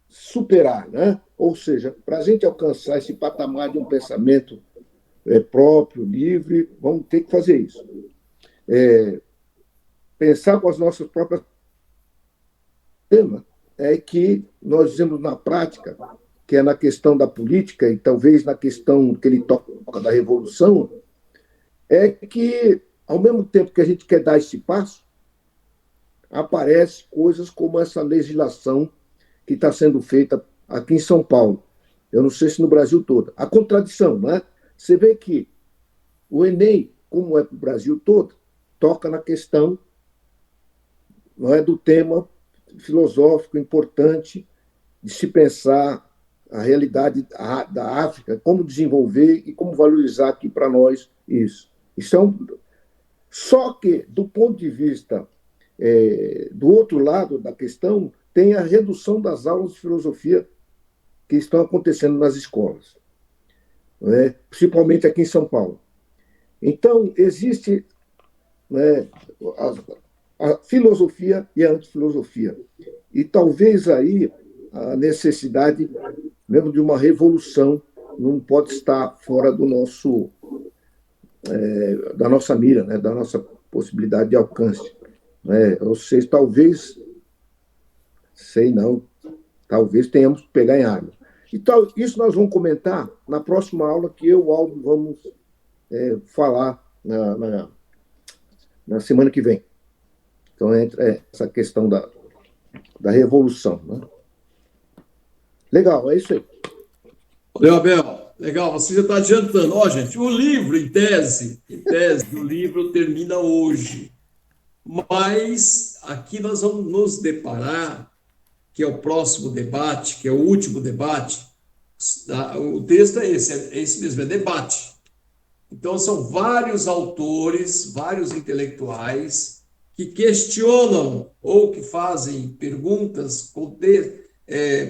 M: superar. Né? Ou seja, para a gente alcançar esse patamar de um pensamento próprio, livre, vamos ter que fazer isso. Pensar com as nossas próprias tema é que nós dizemos na prática, que é na questão da política e talvez na questão que ele toca da revolução, é que, ao mesmo tempo que a gente quer dar esse passo, aparecem coisas como essa legislação que está sendo feita aqui em São Paulo. Eu não sei se no Brasil todo. A contradição, né? Você vê que o Enem, como é para o Brasil todo, toca na questão, não é, do tema filosófico importante de se pensar a realidade da África, como desenvolver e como valorizar aqui para nós isso. Só que, do ponto de vista do outro lado da questão, tem a redução das aulas de filosofia que estão acontecendo nas escolas, né? Principalmente aqui em São Paulo. Então, existe, né, a filosofia e a antifilosofia. E talvez aí a necessidade mesmo de uma revolução não pode estar fora do nosso, da nossa mira, né, da nossa possibilidade de alcance. Ou seja, talvez, talvez tenhamos que pegar em armas. Então, isso nós vamos comentar na próxima aula que eu e o Aldo vamos falar na semana que vem. Então, entra essa questão da revolução. Né? Legal, é isso aí.
D: Valeu, Abel. Legal, você já está adiantando. Ó, gente, o livro, em tese, o livro termina hoje. Mas aqui nós vamos nos deparar, que é o próximo debate, que é o último debate. O texto é esse mesmo, é debate. Então, são vários autores, vários intelectuais que questionam ou que fazem perguntas,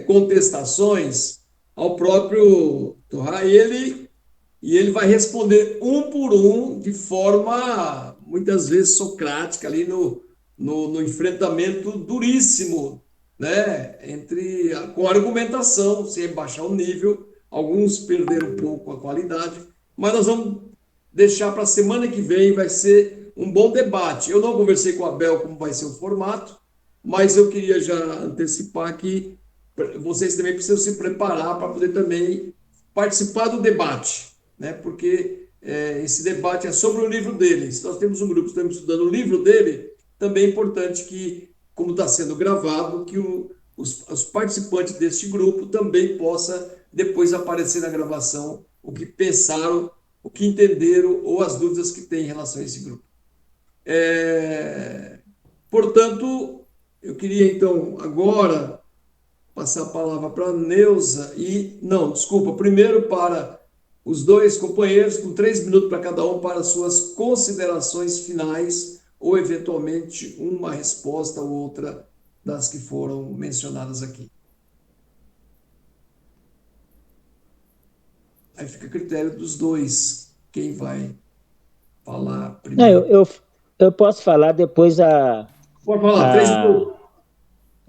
D: contestações ao próprio Torá, e ele vai responder um por um de forma, muitas vezes, socrática, ali no enfrentamento duríssimo, né? Com argumentação, sem baixar o nível. Alguns perderam um pouco a qualidade, mas nós vamos deixar para a semana que vem, vai ser um bom debate. Eu não conversei com a Abel como vai ser o formato, mas eu queria já antecipar que vocês também precisam se preparar para poder também participar do debate, né? Porque esse debate é sobre o livro dele. Se nós temos um grupo que estamos estudando o livro dele, também é importante que, como está sendo gravado, que os participantes deste grupo também possam depois aparecer na gravação o que pensaram o que entenderam ou as dúvidas que têm em relação a esse grupo. Portanto, eu queria, então, agora passar a palavra para a Neuza primeiro para os dois companheiros, com 3 minutos para cada um, para suas considerações finais, ou, eventualmente, uma resposta ou outra das que foram mencionadas aqui. Aí fica a critério dos dois, quem vai falar primeiro.
C: Não, eu posso falar depois
D: Pode falar, 3 minutos.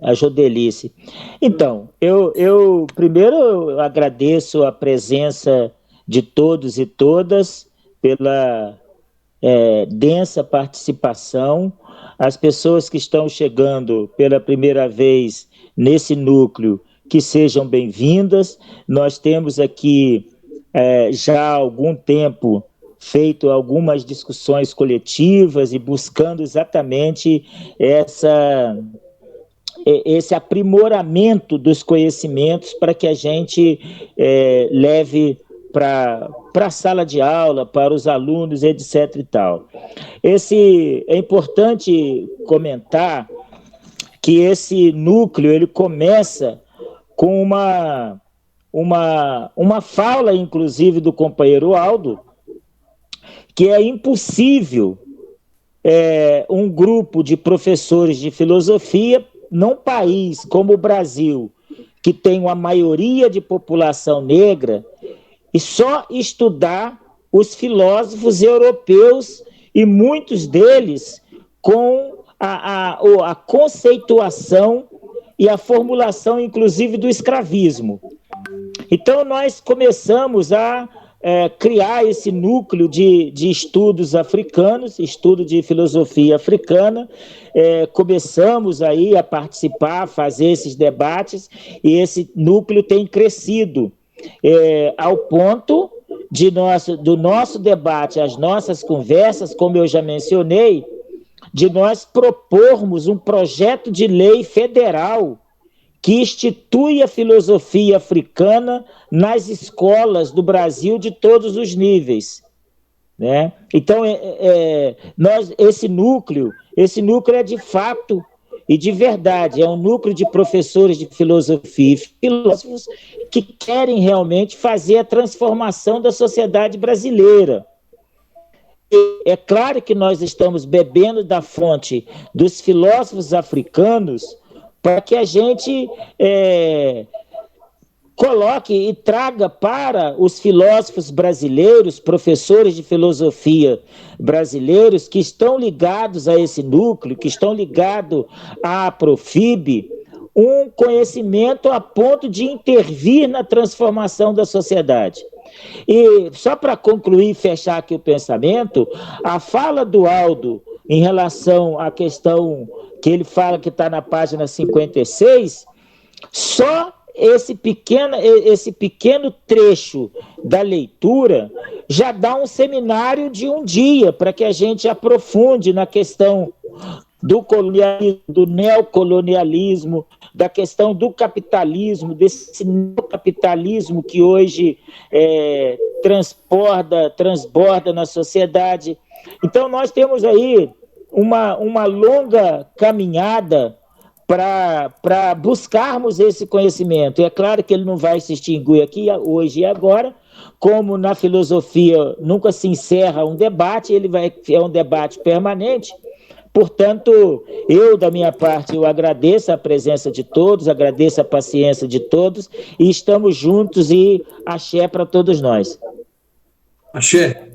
C: A Jodelice. Então, eu primeiro agradeço a presença de todos e todas pela densa participação, as pessoas que estão chegando pela primeira vez nesse núcleo, que sejam bem-vindas. Nós temos aqui já há algum tempo feito algumas discussões coletivas e buscando exatamente esse aprimoramento dos conhecimentos para que a gente leve para a sala de aula, para os alunos, etc. e tal. É importante comentar que esse núcleo ele começa com uma fala, inclusive, do companheiro Aldo, que é impossível um grupo de professores de filosofia, num país como o Brasil, que tem uma maioria de população negra, e só estudar os filósofos europeus, e muitos deles com a conceituação e a formulação, inclusive, do escravismo. Então, nós começamos a criar esse núcleo de estudos africanos, estudo de filosofia africana, começamos aí a participar, a fazer esses debates, e esse núcleo tem crescido ao ponto do nosso debate, as nossas conversas, como eu já mencionei, de nós propormos um projeto de lei federal que institui a filosofia africana nas escolas do Brasil de todos os níveis, né? Então, esse núcleo é de fato e de verdade, é um núcleo de professores de filosofia e filósofos que querem realmente fazer a transformação da sociedade brasileira. É claro que nós estamos bebendo da fonte dos filósofos africanos para que a gente coloque e traga para os filósofos brasileiros, professores de filosofia brasileiros, que estão ligados a esse núcleo, que estão ligados à Profib, um conhecimento a ponto de intervir na transformação da sociedade. E só para concluir e fechar aqui o pensamento, a fala do Aldo em relação à questão que ele fala que está na página 56, só esse pequeno trecho da leitura já dá um seminário de um dia para que a gente aprofunde na questão do colonialismo, do neocolonialismo, da questão do capitalismo, desse neocapitalismo que hoje transborda na sociedade. Então, nós temos aí uma longa caminhada para buscarmos esse conhecimento. E é claro que ele não vai se extinguir aqui, hoje e agora, como na filosofia nunca se encerra um debate, é um debate permanente. Portanto, da minha parte, eu agradeço a presença de todos, agradeço a paciência de todos, e estamos juntos, e axé para todos nós.
D: Axé.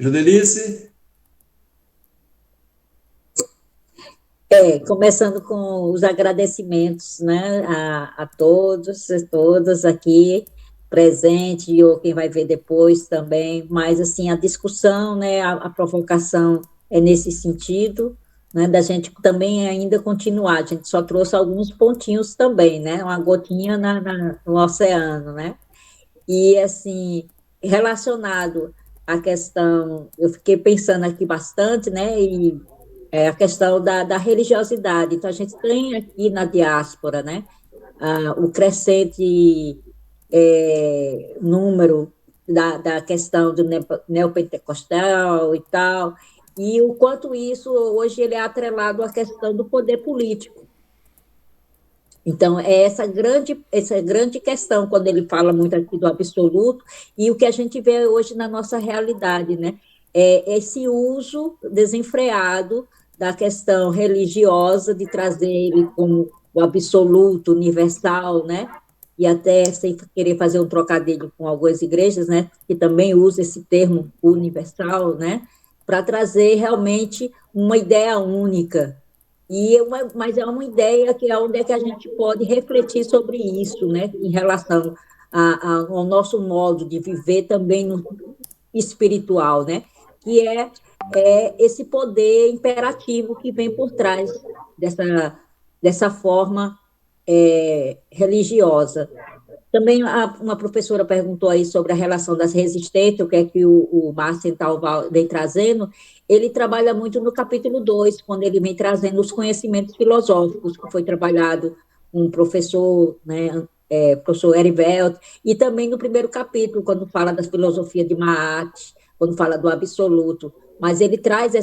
D: Jodelice?
B: Começando com os agradecimentos, né, a todos e todas aqui presentes, ou quem vai ver depois também, mas, assim, a discussão, né, a provocação é nesse sentido, né, da gente também ainda continuar. A gente só trouxe alguns pontinhos também, né, uma gotinha no oceano, né, e, assim, relacionado à questão, eu fiquei pensando aqui bastante, né, e a questão da religiosidade. Então, a gente tem aqui na diáspora, né, o crescente número da questão do neopentecostal e tal, e o quanto isso hoje ele é atrelado à questão do poder político. Então, é essa grande questão, quando ele fala muito aqui do absoluto, e o que a gente vê hoje na nossa realidade, né? É esse uso desenfreado da questão religiosa, de trazer ele como o absoluto, universal, né? E até sem querer fazer um trocadilho com algumas igrejas, né? Que também usam esse termo universal, né? Para trazer realmente uma ideia única, mas é uma ideia que é onde é que a gente pode refletir sobre isso, né, em relação ao nosso modo de viver também no espiritual, né, que é esse poder imperativo que vem por trás dessa forma religiosa. Também uma professora perguntou aí sobre a relação das resistências, o que é que o Márcio Talval vem trazendo. Ele trabalha muito no capítulo 2, quando ele vem trazendo os conhecimentos filosóficos, que foi trabalhado com o professor, né, professor Herivelt, e também no primeiro capítulo, quando fala da filosofia de Maat, quando fala do absoluto. Mas ele traz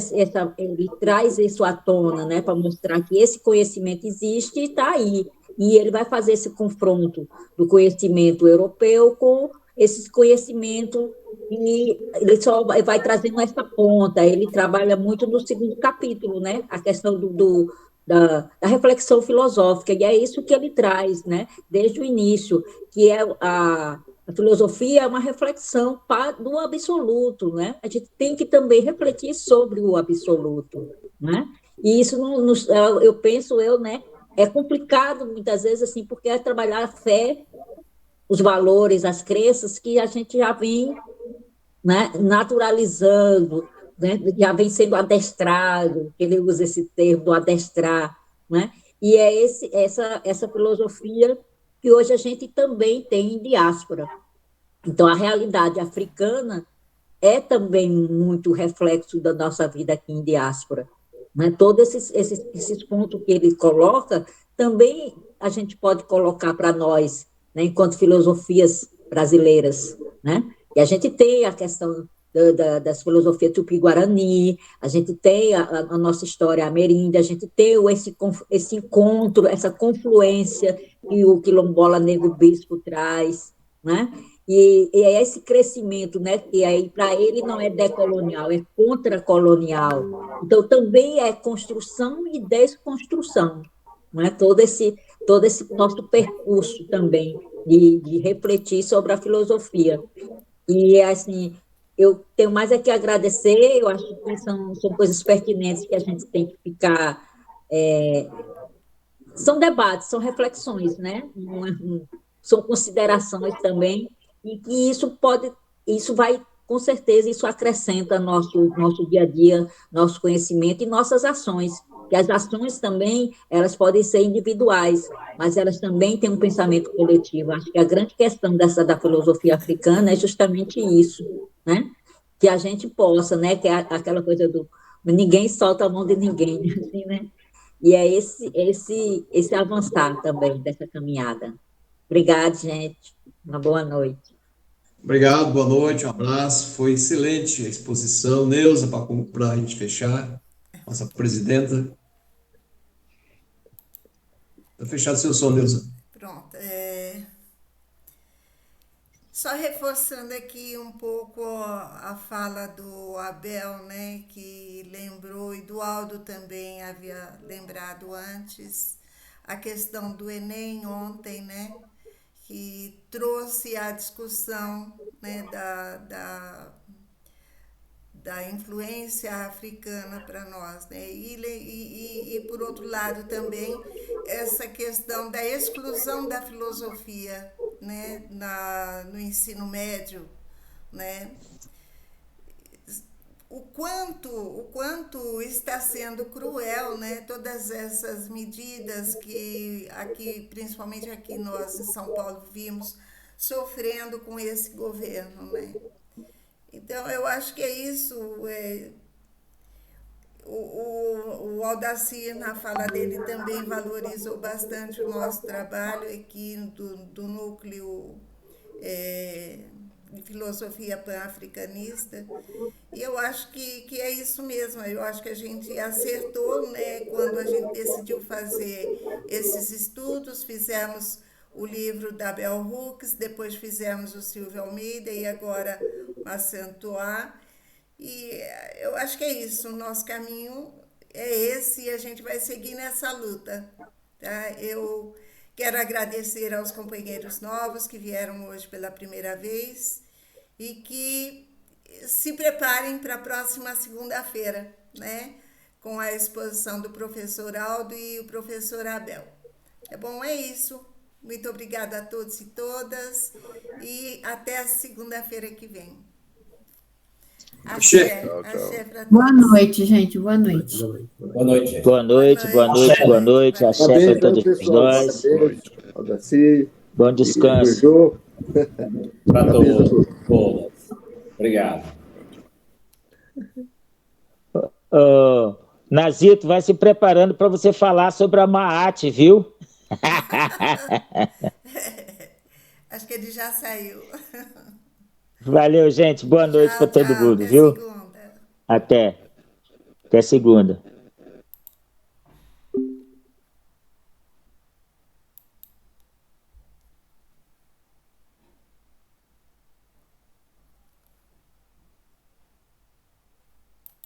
B: isso à tona, né, para mostrar que esse conhecimento existe e está aí. E ele vai fazer esse confronto do conhecimento europeu com esse conhecimento, e ele só vai trazendo essa ponta. Ele trabalha muito no segundo capítulo, né? A questão da reflexão filosófica, e é isso que ele traz, né? Desde o início, que é a filosofia é uma reflexão do absoluto, né? A gente tem que também refletir sobre o absoluto, né? E isso, eu penso, né? É complicado, muitas vezes, assim, porque é trabalhar a fé, os valores, as crenças que a gente já vem, né, naturalizando, né, já vem sendo adestrado, ele usa esse termo do adestrar, né? E é essa filosofia que hoje a gente também tem em diáspora. Então, a realidade africana é também muito reflexo da nossa vida aqui em diáspora. Né? Todos esses pontos que ele coloca, também a gente pode colocar para nós, né, enquanto filosofias brasileiras. Né? E a gente tem a questão das filosofias tupi-guarani, a gente tem a nossa história ameríndia, a gente tem esse encontro, essa confluência que o quilombola negro bispo traz, né? E é esse crescimento, né, que aí para ele não é decolonial, é contracolonial. Então, também é construção e desconstrução, né? Todo esse nosso percurso também de refletir sobre a filosofia. E, assim, eu tenho mais a que agradecer, eu acho que são coisas pertinentes que a gente tem que ficar... são debates, são reflexões, né? São considerações também, e que isso vai, com certeza, isso acrescenta nosso dia a dia, nosso conhecimento e nossas ações, que as ações também, elas podem ser individuais, mas elas também têm um pensamento coletivo. Acho que a grande questão da filosofia africana é justamente isso, né? Que a gente possa, né? Que é aquela coisa do ninguém solta a mão de ninguém, assim, né? E é esse avançar também dessa caminhada. Obrigada, gente. Uma boa noite.
D: Obrigado, boa noite, um abraço. Foi excelente a exposição. Neuza, para a gente fechar, nossa presidenta. Está fechado seu som, Neuza.
A: Pronto. Só reforçando aqui um pouco a fala do Abel, né, que lembrou, e do Aldo também havia lembrado antes, a questão do Enem ontem, né, que trouxe a discussão, né, da influência africana para nós, né? E, por outro lado, também essa questão da exclusão da filosofia, né, no ensino médio, né? O quanto está sendo cruel, né, todas essas medidas que aqui, principalmente aqui nós em São Paulo, vimos sofrendo com esse governo, né? Então, eu acho que é isso. O Aldacir, na fala dele, também valorizou bastante o nosso trabalho aqui do núcleo filosofia pan-africanista. E eu acho que é isso mesmo. Eu acho que a gente acertou, né, quando a gente decidiu fazer esses estudos. Fizemos o livro da Bell Hooks, depois fizemos o Silvio Almeida e agora o Assantois. E eu acho que é isso. O nosso caminho é esse e a gente vai seguir nessa luta. Tá? Eu quero agradecer aos companheiros novos que vieram hoje pela primeira vez e que se preparem para a próxima segunda-feira, né? Com a exposição do professor Aldo e o professor Abel. É bom, é isso. Muito obrigada a todos e todas e até a segunda-feira que vem. Axé, axé para todos.
N: Boa noite, gente. Boa noite.
H: Boa noite, gente.
C: Boa noite, boa noite, boa noite. Axé para todos nós. Bom descanso.
H: Para todos. Obrigado.
C: Nazito, vai se preparando para você falar sobre a Maat, viu?
A: Acho que ele já saiu.
C: Valeu, gente. Boa noite para todo mundo, viu?
A: Segunda.
C: Até segunda.